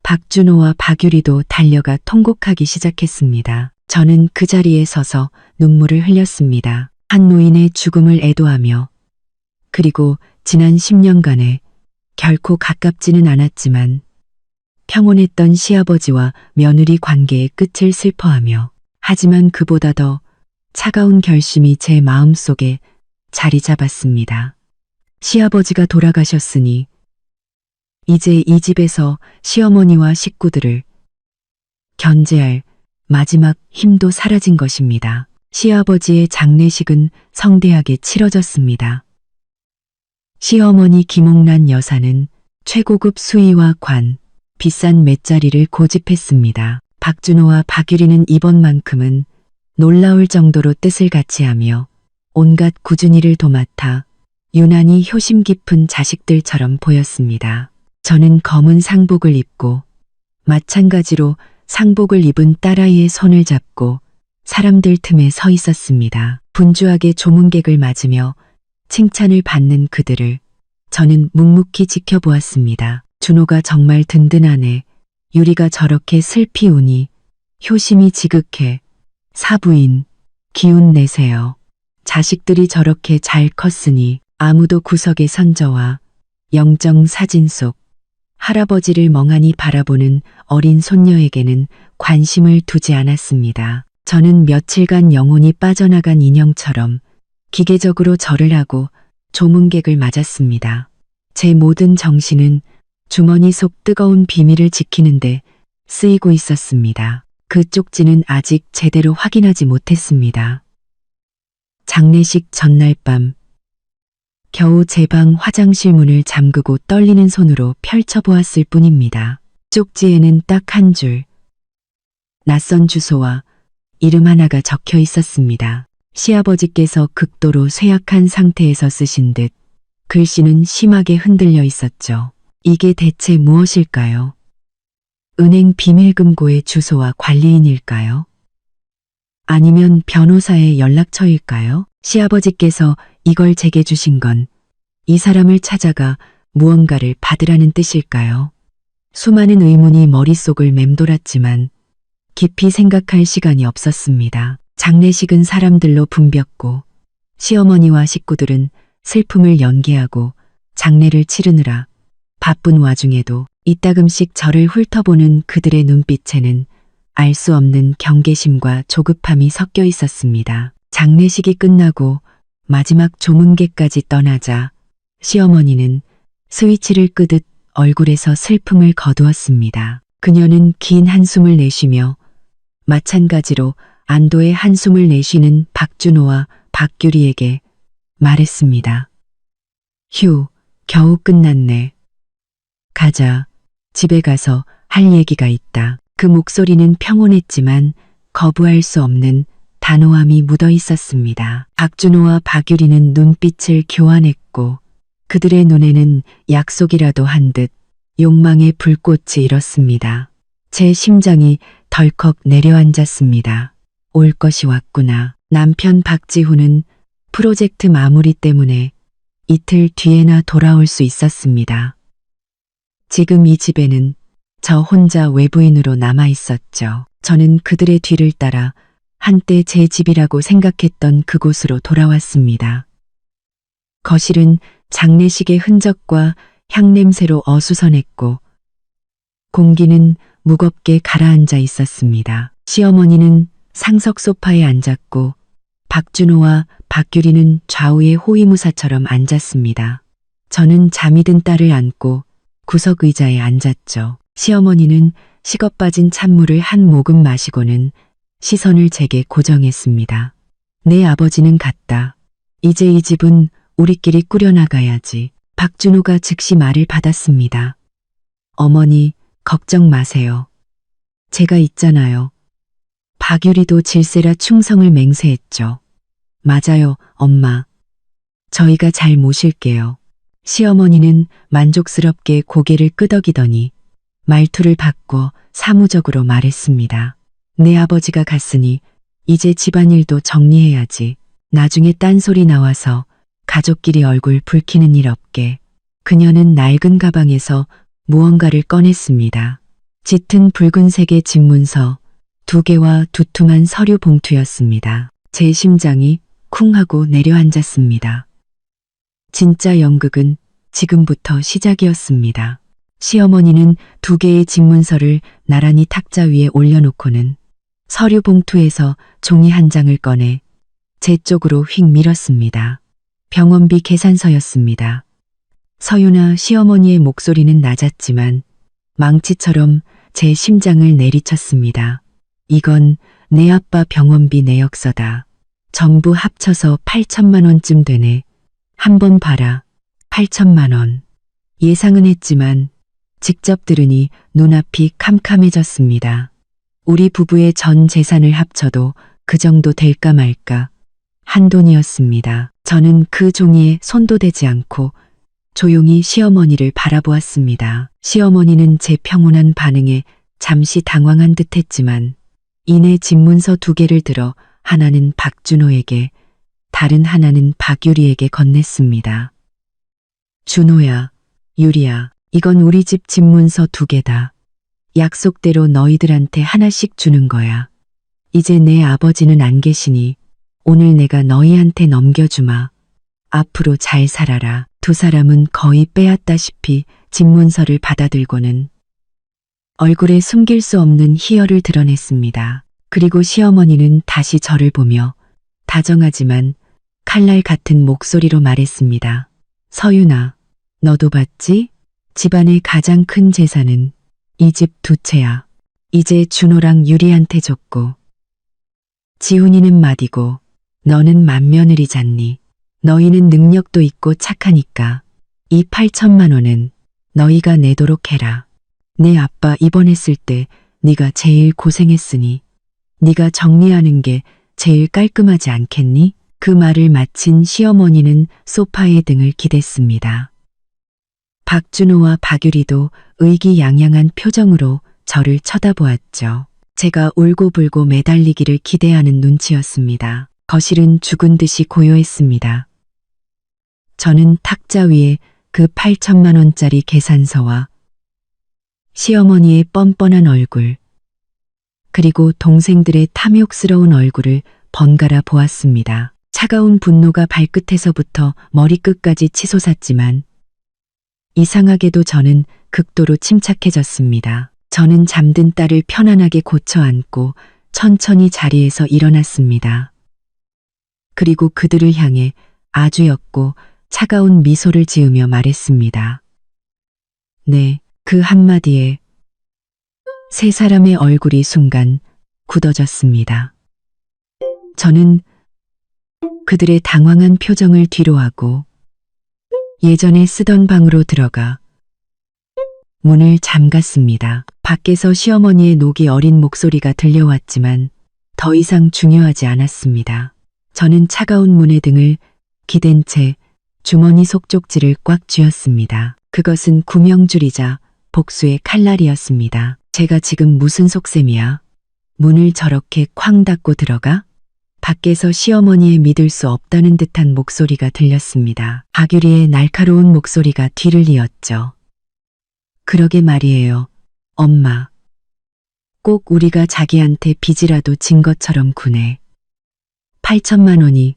Speaker 1: 박준호와 박유리도 달려가 통곡하기 시작했습니다. 저는 그 자리에 서서 눈물을 흘렸습니다. 한 노인의 죽음을 애도하며 그리고 지난 10년간에 결코 가깝지는 않았지만 평온했던 시아버지와 며느리 관계의 끝을 슬퍼하며 하지만 그보다 더 차가운 결심이 제 마음속에 자리 잡았습니다. 시아버지가 돌아가셨으니 이제 이 집에서 시어머니와 식구들을 견제할 마지막 힘도 사라진 것입니다. 시아버지의 장례식은 성대하게 치러졌습니다. 시어머니 김옥란 여사는 최고급 수의와 관, 비싼 맷자리를 고집했습니다. 박준호와 박유리는 이번만큼은 놀라울 정도로 뜻을 같이하며 온갖 꾸준히를 도맡아 유난히 효심 깊은 자식들처럼 보였습니다. 저는 검은 상복을 입고 마찬가지로 상복을 입은 딸아이의 손을 잡고 사람들 틈에 서 있었습니다. 분주하게 조문객을 맞으며 칭찬을 받는 그들을 저는 묵묵히 지켜보았습니다. 준호가 정말 든든하네. 유리가 저렇게 슬피 우니 효심이 지극해. 사부인 기운 내세요. 자식들이 저렇게 잘 컸으니 아무도 구석에 선저와 영정 사진 속 할아버지를 멍하니 바라보는 어린 손녀에게는 관심을 두지 않았습니다. 저는 며칠간 영혼이 빠져나간 인형처럼 기계적으로 절을 하고 조문객을 맞았습니다. 제 모든 정신은 주머니 속 뜨거운 비밀을 지키는데 쓰이고 있었습니다. 그 쪽지는 아직 제대로 확인하지 못했습니다. 장례식 전날 밤 겨우 제 방 화장실 문을 잠그고 떨리는 손으로 펼쳐보았을 뿐입니다. 쪽지에는 딱 한 줄, 낯선 주소와 이름 하나가 적혀 있었습니다. 시아버지께서 극도로 쇠약한 상태에서 쓰신 듯 글씨는 심하게 흔들려 있었죠. 이게 대체 무엇일까요? 은행 비밀금고의 주소와 관리인일까요? 아니면 변호사의 연락처일까요? 시아버지께서 이걸 제게 주신 건 이 사람을 찾아가 무언가를 받으라는 뜻일까요? 수많은 의문이 머릿속을 맴돌았지만 깊이 생각할 시간이 없었습니다. 장례식은 사람들로 붐볐고 시어머니와 식구들은 슬픔을 연기하고 장례를 치르느라 바쁜 와중에도 이따금씩 저를 훑어보는 그들의 눈빛에는 알 수 없는 경계심과 조급함이 섞여 있었습니다. 장례식이 끝나고 마지막 조문객까지 떠나자 시어머니는 스위치를 끄듯 얼굴에서 슬픔을 거두었습니다. 그녀는 긴 한숨을 내쉬며 마찬가지로 안도의 한숨을 내쉬는 박준호와 박규리에게 말했습니다. 휴, 겨우 끝났네. 가자. 집에 가서 할 얘기가 있다. 그 목소리는 평온했지만 거부할 수 없는 단호함이 묻어 있었습니다. 박준호와 박유리는 눈빛을 교환했고 그들의 눈에는 약속이라도 한 듯 욕망의 불꽃이 일었습니다. 제 심장이 덜컥 내려앉았습니다. 올 것이 왔구나. 남편 박지훈은 프로젝트 마무리 때문에 이틀 뒤에나 돌아올 수 있었습니다. 지금 이 집에는 저 혼자 외부인으로 남아 있었죠. 저는 그들의 뒤를 따라 한때 제 집이라고 생각했던 그곳으로 돌아왔습니다. 거실은 장례식의 흔적과 향냄새로 어수선했고 공기는 무겁게 가라앉아 있었습니다. 시어머니는 상석 소파에 앉았고 박준호와 박규리는 좌우에 호위무사처럼 앉았습니다. 저는 잠이 든 딸을 안고 구석 의자에 앉았죠. 시어머니는 식어 빠진 찬물을 한 모금 마시고는 시선을 제게 고정했습니다. 내 아버지는 갔다. 이제 이 집은 우리끼리 꾸려나가야지. 박준호가 즉시 말을 받았습니다. 어머니, 걱정 마세요. 제가 있잖아요. 박유리도 질세라 충성을 맹세했죠. 맞아요, 엄마. 저희가 잘 모실게요. 시어머니는 만족스럽게 고개를 끄덕이더니 말투를 바꿔 사무적으로 말했습니다. 내 아버지가 갔으니 이제 집안일도 정리해야지. 나중에 딴소리 나와서 가족끼리 얼굴 붉히는 일 없게. 그녀는 낡은 가방에서 무언가를 꺼냈습니다. 짙은 붉은색의 집문서 2개와 두툼한 서류 봉투였습니다. 제 심장이 쿵 하고 내려앉았습니다. 진짜 연극은 지금부터 시작이었습니다. 시어머니는 2개의 집문서를 나란히 탁자 위에 올려놓고는 서류 봉투에서 종이 한 장을 꺼내 제 쪽으로 휙 밀었습니다. 병원비 계산서였습니다. 서윤아 시어머니의 목소리는 낮았지만 망치처럼 제 심장을 내리쳤습니다. 이건 내 아빠 병원비 내역서다. 전부 합쳐서 8천만 원쯤 되네. 한번 봐라. 8천만 원. 예상은 했지만 직접 들으니 눈앞이 캄캄해졌습니다. 우리 부부의 전 재산을 합쳐도 그 정도 될까 말까 한 돈이었습니다. 저는 그 종이에 손도 대지 않고 조용히 시어머니를 바라보았습니다. 시어머니는 제 평온한 반응에 잠시 당황한 듯 했지만 이내 집문서 2개를 들어 하나는 박준호에게 다른 하나는 박유리에게 건넸습니다. 준호야, 유리야, 이건 우리 집 집문서 2개다. 약속대로 너희들한테 하나씩 주는 거야. 이제 내 아버지는 안 계시니 오늘 내가 너희한테 넘겨주마. 앞으로 잘 살아라. 2 사람은 거의 빼앗다시피 집문서를 받아들고는 얼굴에 숨길 수 없는 희열을 드러냈습니다. 그리고 시어머니는 다시 저를 보며 다정하지만 칼날 같은 목소리로 말했습니다. 서윤아, 너도 봤지? 집안의 가장 큰 재산은 이 집 2채야. 이제 준호랑 유리한테 줬고 지훈이는 맏이고 너는 맏며느리잖니. 너희는 능력도 있고 착하니까 이 8천만 원은 너희가 내도록 해라. 내 아빠 입원했을 때 네가 제일 고생했으니 네가 정리하는 게 제일 깔끔하지 않겠니? 그 말을 마친 시어머니는 소파에 등을 기댔습니다. 박준호와 박유리도 의기양양한 표정으로 저를 쳐다보았죠. 제가 울고불고 매달리기를 기대하는 눈치였습니다. 거실은 죽은 듯이 고요했습니다. 저는 탁자 위에 그 8천만 원짜리 계산서와 시어머니의 뻔뻔한 얼굴, 그리고 동생들의 탐욕스러운 얼굴을 번갈아 보았습니다. 차가운 분노가 발끝에서부터 머리끝까지 치솟았지만 이상하게도 저는 극도로 침착해졌습니다. 저는 잠든 딸을 편안하게 고쳐 안고 천천히 자리에서 일어났습니다. 그리고 그들을 향해 아주 옅고 차가운 미소를 지으며 말했습니다. 네, 그 한마디에 3 사람의 얼굴이 순간 굳어졌습니다. 저는 그들의 당황한 표정을 뒤로하고 예전에 쓰던 방으로 들어가 문을 잠갔습니다. 밖에서 시어머니의 녹이 어린 목소리가 들려왔지만 더 이상 중요하지 않았습니다. 저는 차가운 문의 등을 기댄 채 주머니 속 쪽지를 꽉 쥐었습니다. 그것은 구명줄이자 복수의 칼날이었습니다. 제가 지금 무슨 속셈이야? 문을 저렇게 쾅 닫고 들어가? 밖에서 시어머니의 믿을 수 없다는 듯한 목소리가 들렸습니다. 박유리의 날카로운 목소리가 뒤를 이었죠. 그러게 말이에요, 엄마. 꼭 우리가 자기한테 빚이라도 진 것처럼 구네. 8천만 원이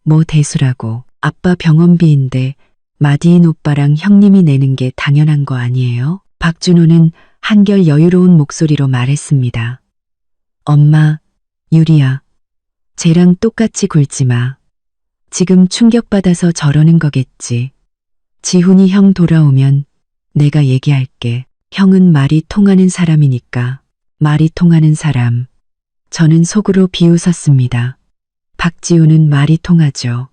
Speaker 1: 뭐 대수라고. 아빠 병원비인데 마디인 오빠랑 형님이 내는 게 당연한 거 아니에요? 박준호는 한결 여유로운 목소리로 말했습니다. 엄마, 유리야, 쟤랑 똑같이 굴지 마. 지금 충격받아서 저러는 거겠지. 지훈이 형 돌아오면 내가 얘기할게. 형은 말이 통하는 사람이니까. 말이 통하는 사람. 저는 속으로 비웃었습니다. 박지훈은 말이 통하죠.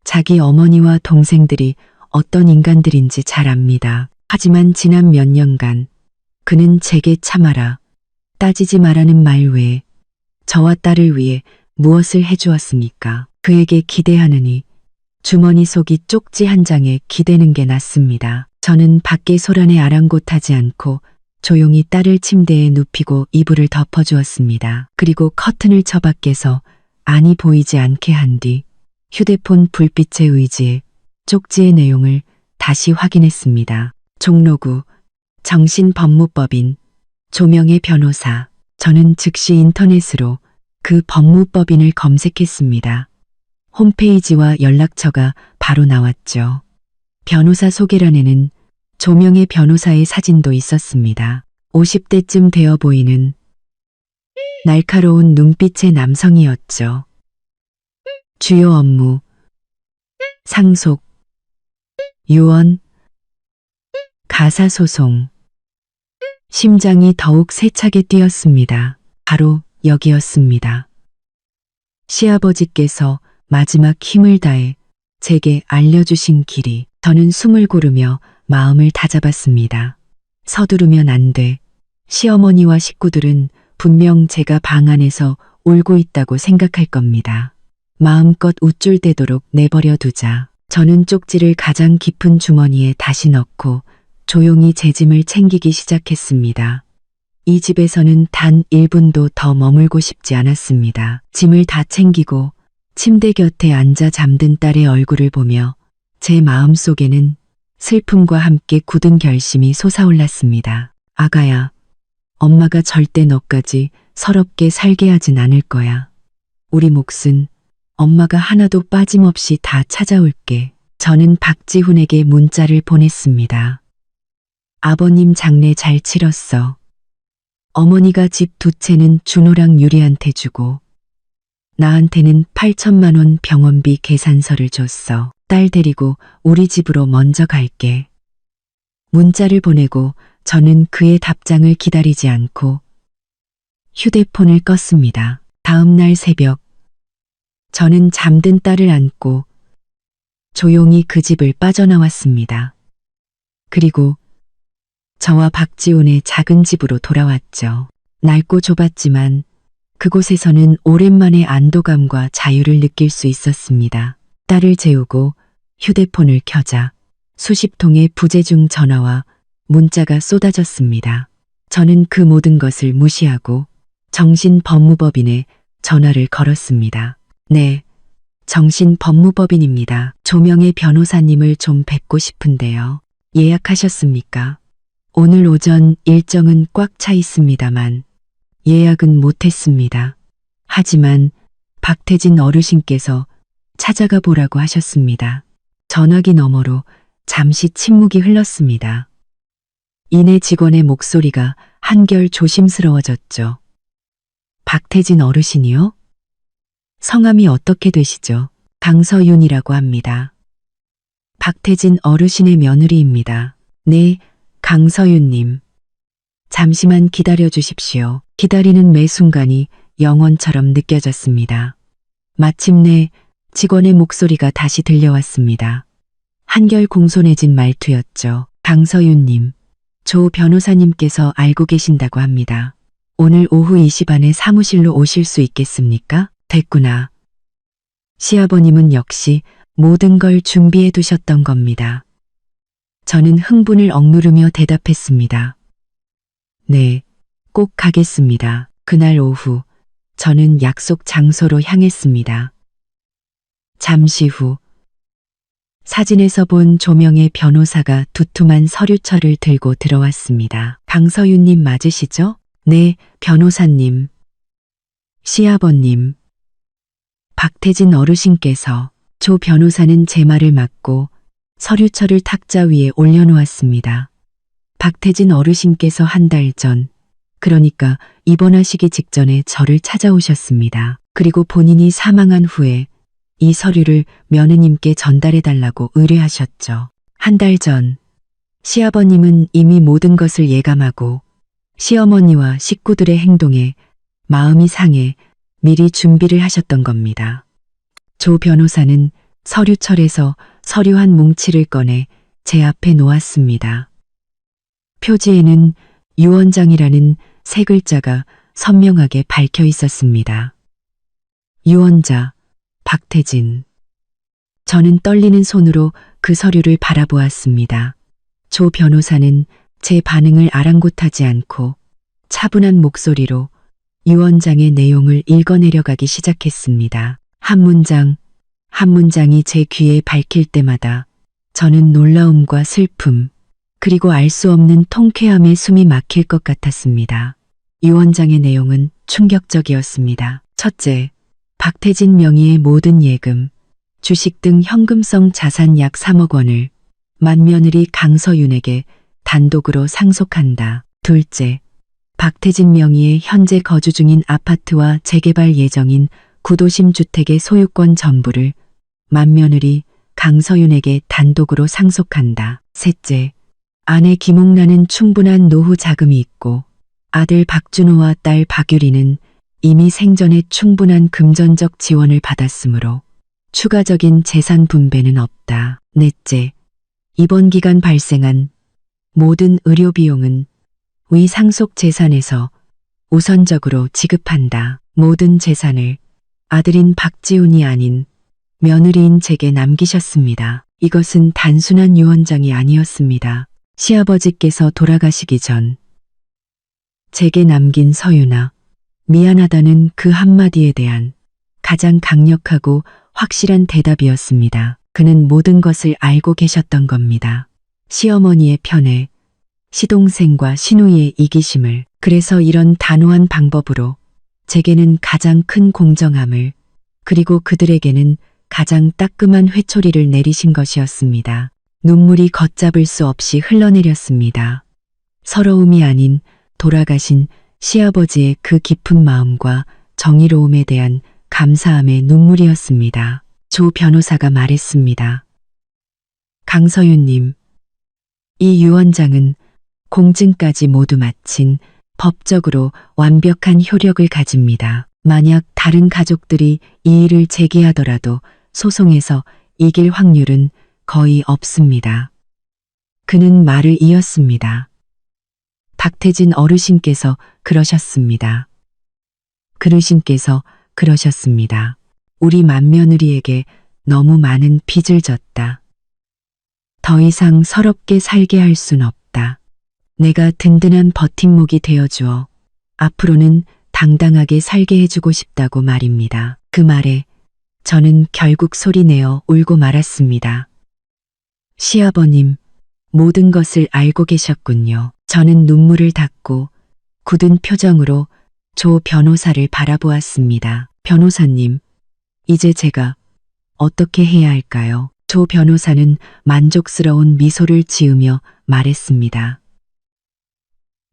Speaker 1: 자기 어머니와 동생들이 어떤 인간들인지 잘 압니다. 하지만 지난 몇 년간 그는 제게 참아라, 따지지 말라는 말 외에 저와 딸을 위해 무엇을 해주었습니까? 그에게 기대하느니 주머니 속이 쪽지 한 장에 기대는 게 낫습니다. 저는 밖에 소란에 아랑곳하지 않고 조용히 딸을 침대에 눕히고 이불을 덮어주었습니다. 그리고 커튼을 쳐 밖에서 안이 보이지 않게 한 뒤 휴대폰 불빛에 의지해 쪽지의 내용을 다시 확인했습니다. 종로구 정신법무법인 조명의 변호사. 저는 즉시 인터넷으로 그 법무법인을 검색했습니다. 홈페이지와 연락처가 바로 나왔죠. 변호사 소개란에는 조명의 변호사의 사진도 있었습니다. 50대쯤 되어 보이는 날카로운 눈빛의 남성이었죠. 주요 업무, 상속, 유언, 가사소송. 심장이 더욱 세차게 뛰었습니다. 바로 여기였습니다. 시아버지께서 마지막 힘을 다해 제게 알려주신 길이. 저는 숨을 고르며 마음을 다잡았습니다. 서두르면 안 돼. 시어머니와 식구들은 분명 제가 방 안에서 울고 있다고 생각할 겁니다. 마음껏 우쭐대도록 내버려 두자. 저는 쪽지를 가장 깊은 주머니에 다시 넣고 조용히 제 짐을 챙기기 시작했습니다. 이 집에서는 단 1분도 더 머물고 싶지 않았습니다. 짐을 다 챙기고 침대 곁에 앉아 잠든 딸의 얼굴을 보며 제 마음속에는 슬픔과 함께 굳은 결심이 솟아올랐습니다. 아가야, 엄마가 절대 너까지 서럽게 살게 하진 않을 거야. 우리 몫은 엄마가 하나도 빠짐없이 다 찾아올게. 저는 박지훈에게 문자를 보냈습니다. 아버님 장례 잘 치렀어. 어머니가 집 2채는 준호랑 유리한테 주고 나한테는 8천만 원 병원비 계산서를 줬어. 딸 데리고 우리 집으로 먼저 갈게. 문자를 보내고 저는 그의 답장을 기다리지 않고 휴대폰을 껐습니다. 다음 날 새벽, 저는 잠든 딸을 안고 조용히 그 집을 빠져나왔습니다. 그리고 저와 박지훈의 작은 집으로 돌아왔죠. 낡고 좁았지만 그곳에서는 오랜만에 안도감과 자유를 느낄 수 있었습니다. 딸을 재우고 휴대폰을 켜자 수십 통의 부재중 전화와 문자가 쏟아졌습니다. 저는 그 모든 것을 무시하고 정신법무법인에 전화를 걸었습니다. 네, 정신법무법인입니다. 조명의 변호사님을 좀 뵙고 싶은데요. 예약하셨습니까? 오늘 오전 일정은 꽉 차 있습니다만 예약은 못했습니다. 하지만 박태진 어르신께서 찾아가 보라고 하셨습니다. 전화기 너머로 잠시 침묵이 흘렀습니다. 이내 직원의 목소리가 한결 조심스러워졌죠. 박태진 어르신이요? 성함이 어떻게 되시죠? 강서윤이라고 합니다. 박태진 어르신의 며느리입니다. 네, 강서윤님. 잠시만 기다려 주십시오. 기다리는 매 순간이 영원처럼 느껴졌습니다. 마침내 직원의 목소리가 다시 들려왔습니다. 한결 공손해진 말투였죠. 강서윤님, 조 변호사님께서 알고 계신다고 합니다. 오늘 오후 2시 반에 사무실로 오실 수 있겠습니까? 됐구나. 시아버님은 역시 모든 걸 준비해 두셨던 겁니다. 저는 흥분을 억누르며 대답했습니다. 네, 꼭 가겠습니다. 그날 오후 저는 약속 장소로 향했습니다. 잠시 후 사진에서 본 조명의 변호사가 두툼한 서류철을 들고 들어왔습니다. 강서윤님 맞으시죠? 네, 변호사님. 시아버님. 박태진 어르신께서. 조 변호사는 제 말을 막고 서류철을 탁자 위에 올려놓았습니다. 박태진 어르신께서 한 달 전, 그러니까 입원하시기 직전에 저를 찾아오셨습니다. 그리고 본인이 사망한 후에 이 서류를 며느님께 전달해달라고 의뢰하셨죠. 한 달 전, 시아버님은 이미 모든 것을 예감하고 시어머니와 식구들의 행동에 마음이 상해 미리 준비를 하셨던 겁니다. 조 변호사는 서류철에서 서류 한 뭉치를 꺼내 제 앞에 놓았습니다. 표지에는 유언장이라는 세 글자가 선명하게 박혀 있었습니다. 유언자, 박태진. 저는 떨리는 손으로 그 서류를 바라보았습니다. 조 변호사는 제 반응을 아랑곳하지 않고 차분한 목소리로 유언장의 내용을 읽어내려가기 시작했습니다. 한 문장, 한 문장이 제 귀에 밝힐 때마다 저는 놀라움과 슬픔, 그리고 알 수 없는 통쾌함에 숨이 막힐 것 같았습니다. 유언장의 내용은 충격적이었습니다. 첫째, 박태진 명의의 모든 예금, 주식 등 현금성 자산 약 3억 원을 맏며느리 강서윤에게 단독으로 상속한다. 둘째, 박태진 명의의 현재 거주 중인 아파트와 재개발 예정인 구도심 주택의 소유권 전부를 맏며느리 강서윤에게 단독으로 상속한다. 셋째, 아내 김옥란은 충분한 노후 자금이 있고 아들 박준호와 딸 박유리는 이미 생전에 충분한 금전적 지원을 받았으므로 추가적인 재산 분배는 없다. 넷째, 이번 기간 발생한 모든 의료 비용은 위 상속 재산에서 우선적으로 지급한다. 모든 재산을 아들인 박지훈이 아닌 며느리인 제게 남기셨습니다. 이것은 단순한 유언장이 아니었습니다. 시아버지께서 돌아가시기 전 제게 남긴 서유나 미안하다는 그 한마디에 대한 가장 강력하고 확실한 대답이었습니다. 그는 모든 것을 알고 계셨던 겁니다. 시어머니의 편애, 시동생과 시누이의 이기심을, 그래서 이런 단호한 방법으로 제게는 가장 큰 공정함을, 그리고 그들에게는 가장 따끔한 회초리를 내리신 것이었습니다. 눈물이 걷잡을 수 없이 흘러내렸습니다. 서러움이 아닌 돌아가신 시아버지의 그 깊은 마음과 정의로움에 대한 감사함의 눈물이었습니다. 조 변호사가 말했습니다. 강서윤님, 이 유언장은 공증까지 모두 마친 법적으로 완벽한 효력을 가집니다. 만약 다른 가족들이 이 일을 제기하더라도 소송에서 이길 확률은 거의 없습니다. 그는 말을 이었습니다. 박태진 어르신께서 그러셨습니다. 그르신께서 그러셨습니다. 우리 맏며느리에게 너무 많은 빚을 졌다. 더 이상 서럽게 살게 할 순 없다. 내가 든든한 버팀목이 되어주어 앞으로는 당당하게 살게 해주고 싶다고 말입니다. 그 말에 저는 결국 소리내어 울고 말았습니다. 시아버님, 모든 것을 알고 계셨군요. 저는 눈물을 닦고 굳은 표정으로 조 변호사를 바라보았습니다. 변호사님, 이제 제가 어떻게 해야 할까요? 조 변호사는 만족스러운 미소를 지으며 말했습니다.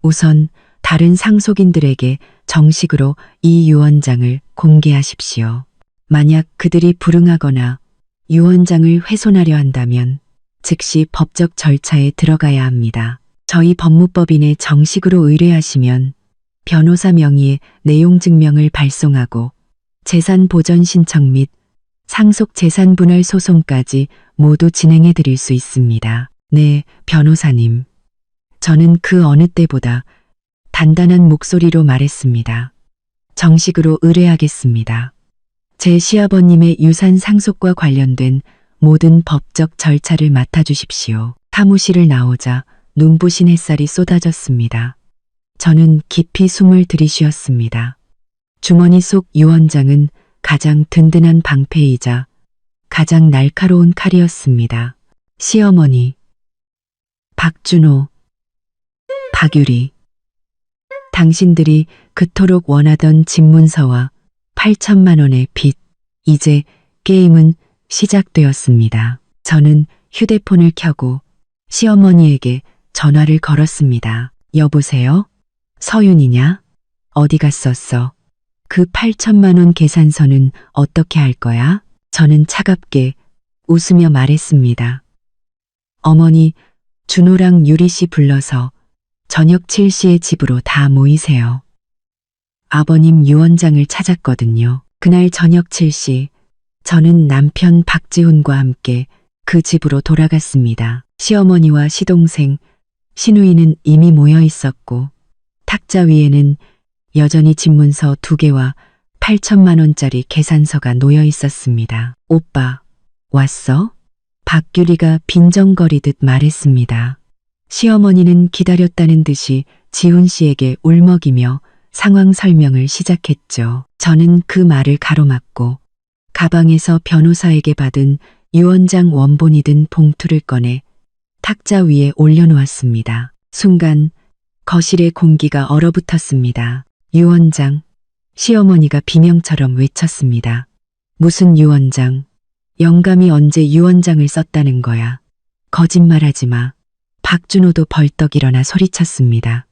Speaker 1: 우선 다른 상속인들에게 정식으로 이 유언장을 공개하십시오. 만약 그들이 불응하거나 유언장을 훼손하려 한다면 즉시 법적 절차에 들어가야 합니다. 저희 법무법인에 정식으로 의뢰하시면 변호사 명의의 내용 증명을 발송하고 재산 보전 신청 및 상속 재산 분할 소송까지 모두 진행해 드릴 수 있습니다. 네, 변호사님. 저는 그 어느 때보다 단단한 목소리로 말했습니다. 정식으로 의뢰하겠습니다. 제 시아버님의 유산 상속과 관련된 모든 법적 절차를 맡아주십시오. 사무실을 나오자 눈부신 햇살이 쏟아졌습니다. 저는 깊이 숨을 들이쉬었습니다. 주머니 속 유언장은 가장 든든한 방패이자 가장 날카로운 칼이었습니다. 시어머니, 박준호, 박유리, 당신들이 그토록 원하던 집문서와 8천만 원의 빚, 이제 게임은 시작되었습니다. 저는 휴대폰을 켜고 시어머니에게 전화를 걸었습니다. 여보세요? 서윤이냐? 어디 갔었어? 그 8천만 원 계산서는 어떻게 할 거야? 저는 차갑게 웃으며 말했습니다. 어머니, 준호랑 유리 씨 불러서 저녁 7시에 집으로 다 모이세요. 아버님 유언장을 찾았거든요. 그날 저녁 7시, 저는 남편 박지훈과 함께 그 집으로 돌아갔습니다. 시어머니와 시동생, 시누이는 이미 모여 있었고 탁자 위에는 여전히 집문서 2개와 8천만 원짜리 계산서가 놓여 있었습니다. 오빠, 왔어? 박유리가 빈정거리듯 말했습니다. 시어머니는 기다렸다는 듯이 지훈 씨에게 울먹이며 상황 설명을 시작했죠. 저는 그 말을 가로막고 가방에서 변호사에게 받은 유언장 원본이 든 봉투를 꺼내 탁자 위에 올려놓았습니다. 순간 거실의 공기가 얼어붙었습니다. 유언장, 시어머니가 비명처럼 외쳤습니다. 무슨 유언장? 영감이 언제 유언장을 썼다는 거야? 거짓말하지 마. 박준호도 벌떡 일어나 소리쳤습니다.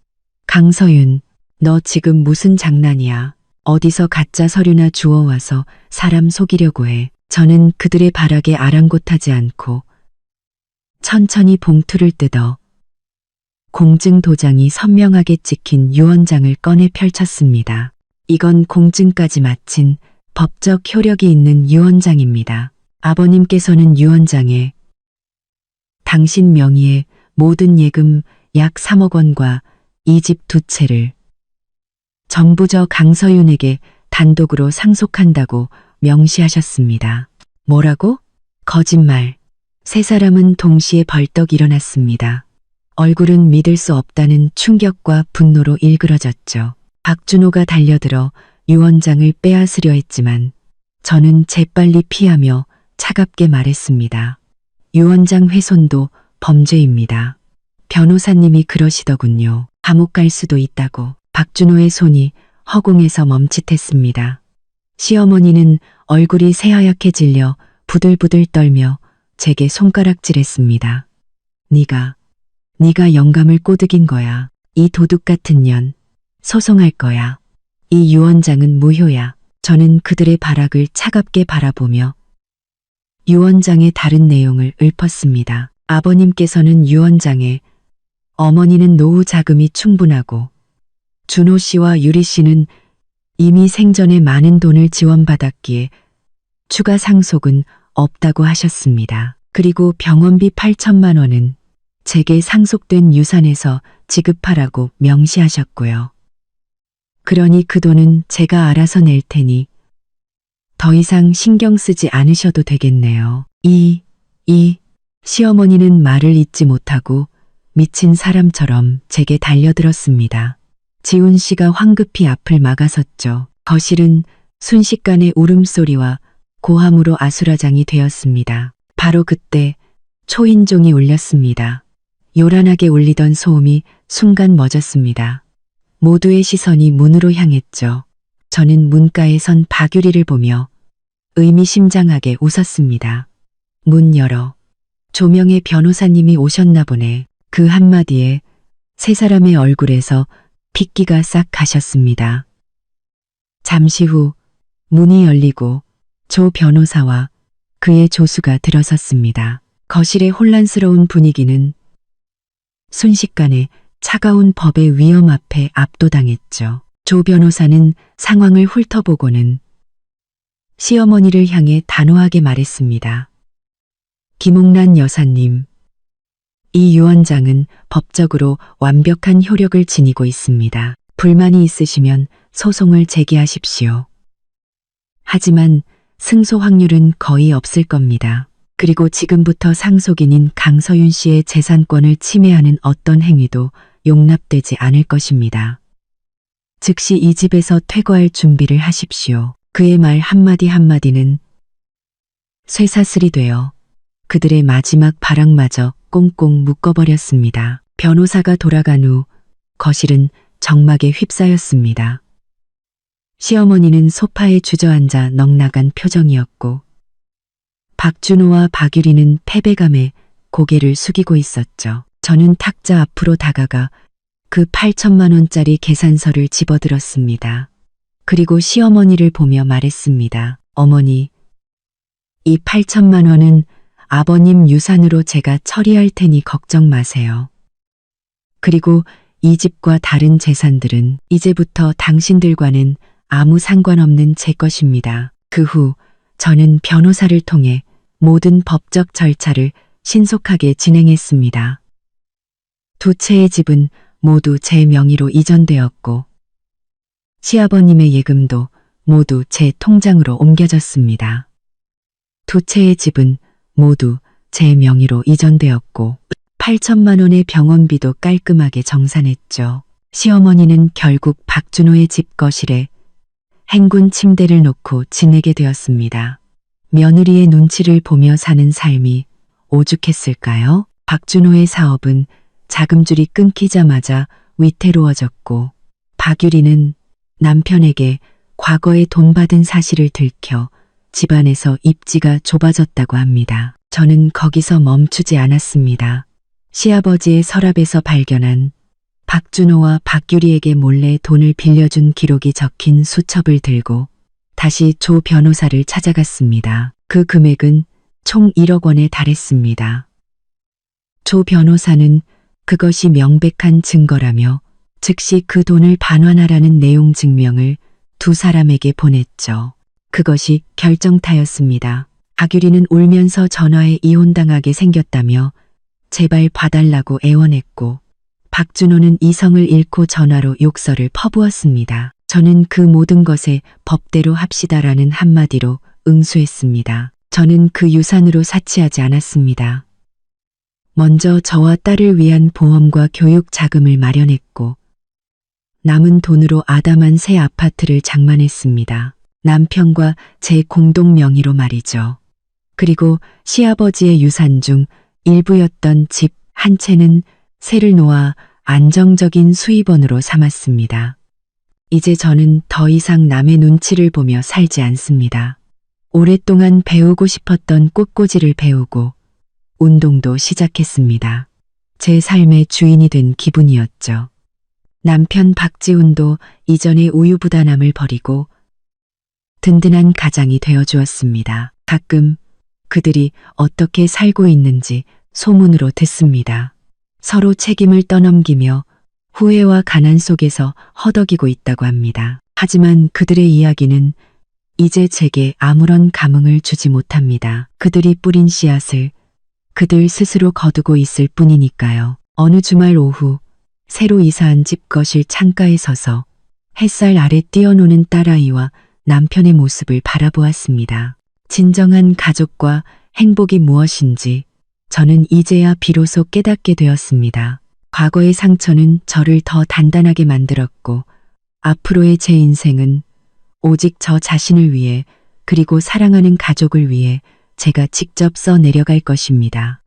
Speaker 1: 강서윤, 너 지금 무슨 장난이야? 어디서 가짜 서류나 주워와서 사람 속이려고 해. 저는 그들의 발악에 아랑곳하지 않고 천천히 봉투를 뜯어 공증 도장이 선명하게 찍힌 유언장을 꺼내 펼쳤습니다. 이건 공증까지 마친 법적 효력이 있는 유언장입니다. 아버님께서는 유언장에 당신 명의의 모든 예금 약 3억 원과 이 집 2채를 전부 저 강서윤에게 단독으로 상속한다고 명시하셨습니다. 뭐라고? 거짓말. 세 사람은 동시에 벌떡 일어났습니다. 얼굴은 믿을 수 없다는 충격과 분노로 일그러졌죠. 박준호가 달려들어 유언장을 빼앗으려 했지만 저는 재빨리 피하며 차갑게 말했습니다. 유언장 훼손도 범죄입니다. 변호사님이 그러시더군요. 감옥 갈 수도 있다고. 박준호의 손이 허공에서 멈칫했습니다. 시어머니는 얼굴이 새하얗게 질려 부들부들 떨며 제게 손가락질했습니다. 네가 영감을 꼬드긴 거야. 이 도둑 같은 년. 소송할 거야. 이 유언장은 무효야. 저는 그들의 발악을 차갑게 바라보며 유언장의 다른 내용을 읊었습니다. 아버님께서는 유언장에 어머니는 노후 자금이 충분하고 준호 씨와 유리 씨는 이미 생전에 많은 돈을 지원받았기에 추가 상속은 없다고 하셨습니다. 그리고 병원비 8천만 원은 제게 상속된 유산에서 지급하라고 명시하셨고요. 그러니 그 돈은 제가 알아서 낼 테니 더 이상 신경 쓰지 않으셔도 되겠네요. 시어머니는 말을 잇지 못하고 미친 사람처럼 제게 달려들었습니다. 지훈 씨가 황급히 앞을 막아섰죠. 거실은 순식간에 울음소리와 고함으로 아수라장이 되었습니다. 바로 그때 초인종이 울렸습니다. 요란하게 울리던 소음이 순간 멎었습니다. 모두의 시선이 문으로 향했죠. 저는 문가에 선 박유리를 보며 의미심장하게 웃었습니다. 문 열어. 조명의 변호사님이 오셨나 보네. 그 한마디에 세 사람의 얼굴에서 핏기가 싹 가셨습니다. 잠시 후 문이 열리고 조 변호사와 그의 조수가 들어섰습니다. 거실의 혼란스러운 분위기는 순식간에 차가운 법의 위험 앞에 압도당했죠. 조 변호사는 상황을 훑어보고는 시어머니를 향해 단호하게 말했습니다. 김옥란 여사님, 이 유언장은 법적으로 완벽한 효력을 지니고 있습니다. 불만이 있으시면 소송을 제기하십시오. 하지만 승소 확률은 거의 없을 겁니다. 그리고 지금부터 상속인인 강서윤 씨의 재산권을 침해하는 어떤 행위도 용납되지 않을 것입니다. 즉시 이 집에서 퇴거할 준비를 하십시오. 그의 말 한마디 한마디는 쇠사슬이 되어 그들의 마지막 발악마저 꽁꽁 묶어버렸습니다. 변호사가 돌아간 후 거실은 정막에 휩싸였습니다. 시어머니는 소파에 주저앉아 넋나간 표정이었고 박준호와 박유리는 패배감에 고개를 숙이고 있었죠. 저는 탁자 앞으로 다가가 그 8천만 원짜리 계산서를 집어들었습니다. 그리고 시어머니를 보며 말했습니다. 어머니, 이 8천만 원은 아버님 유산으로 제가 처리할 테니 걱정 마세요. 그리고 이 집과 다른 재산들은 이제부터 당신들과는 아무 상관없는 제 것입니다. 그 후 저는 변호사를 통해 모든 법적 절차를 신속하게 진행했습니다. 두 채의 집은 모두 제 명의로 이전되었고 시아버님의 예금도 모두 제 통장으로 옮겨졌습니다. 두 채의 집은 모두 제 명의로 이전되었고 8천만 원의 병원비도 깔끔하게 정산했죠. 시어머니는 결국 박준호의 집 거실에 행군 침대를 놓고 지내게 되었습니다. 며느리의 눈치를 보며 사는 삶이 오죽했을까요? 박준호의 사업은 자금줄이 끊기자마자 위태로워졌고 박유리는 남편에게 과거에 돈 받은 사실을 들켜 집안에서 입지가 좁아졌다고 합니다. 저는 거기서 멈추지 않았습니다. 시아버지의 서랍에서 발견한 박준호와 박유리에게 몰래 돈을 빌려준 기록이 적힌 수첩을 들고 다시 조 변호사를 찾아갔습니다. 그 금액은 총 1억 원에 달했습니다. 조 변호사는 그것이 명백한 증거라며 즉시 그 돈을 반환하라는 내용 증명을 두 사람에게 보냈죠. 그것이 결정타였습니다. 박유리는 울면서 전화에 이혼당하게 생겼다며 제발 봐달라고 애원했고 박준호는 이성을 잃고 전화로 욕설을 퍼부었습니다. 저는 그 모든 것에 법대로 합시다라는 한마디로 응수했습니다. 저는 그 유산으로 사치하지 않았습니다. 먼저 저와 딸을 위한 보험과 교육 자금을 마련했고 남은 돈으로 아담한 새 아파트를 장만했습니다. 남편과 제 공동 명의로 말이죠. 그리고 시아버지의 유산 중 일부였던 집 한 채는 세를 놓아 안정적인 수입원으로 삼았습니다. 이제 저는 더 이상 남의 눈치를 보며 살지 않습니다. 오랫동안 배우고 싶었던 꽃꽂이를 배우고 운동도 시작했습니다. 제 삶의 주인이 된 기분이었죠. 남편 박지훈도 이전의 우유부단함을 버리고 든든한 가장이 되어주었습니다. 가끔 그들이 어떻게 살고 있는지 소문으로 듣습니다. 서로 책임을 떠넘기며 후회와 가난 속에서 허덕이고 있다고 합니다. 하지만 그들의 이야기는 이제 제게 아무런 감흥을 주지 못합니다. 그들이 뿌린 씨앗을 그들 스스로 거두고 있을 뿐이니까요. 어느 주말 오후 새로 이사한 집 거실 창가에 서서 햇살 아래 뛰어노는 딸아이와 남편의 모습을 바라보았습니다. 진정한 가족과 행복이 무엇인지 저는 이제야 비로소 깨닫게 되었습니다. 과거의 상처는 저를 더 단단하게 만들었고 앞으로의 제 인생은 오직 저 자신을 위해 그리고 사랑하는 가족을 위해 제가 직접 써 내려갈 것입니다.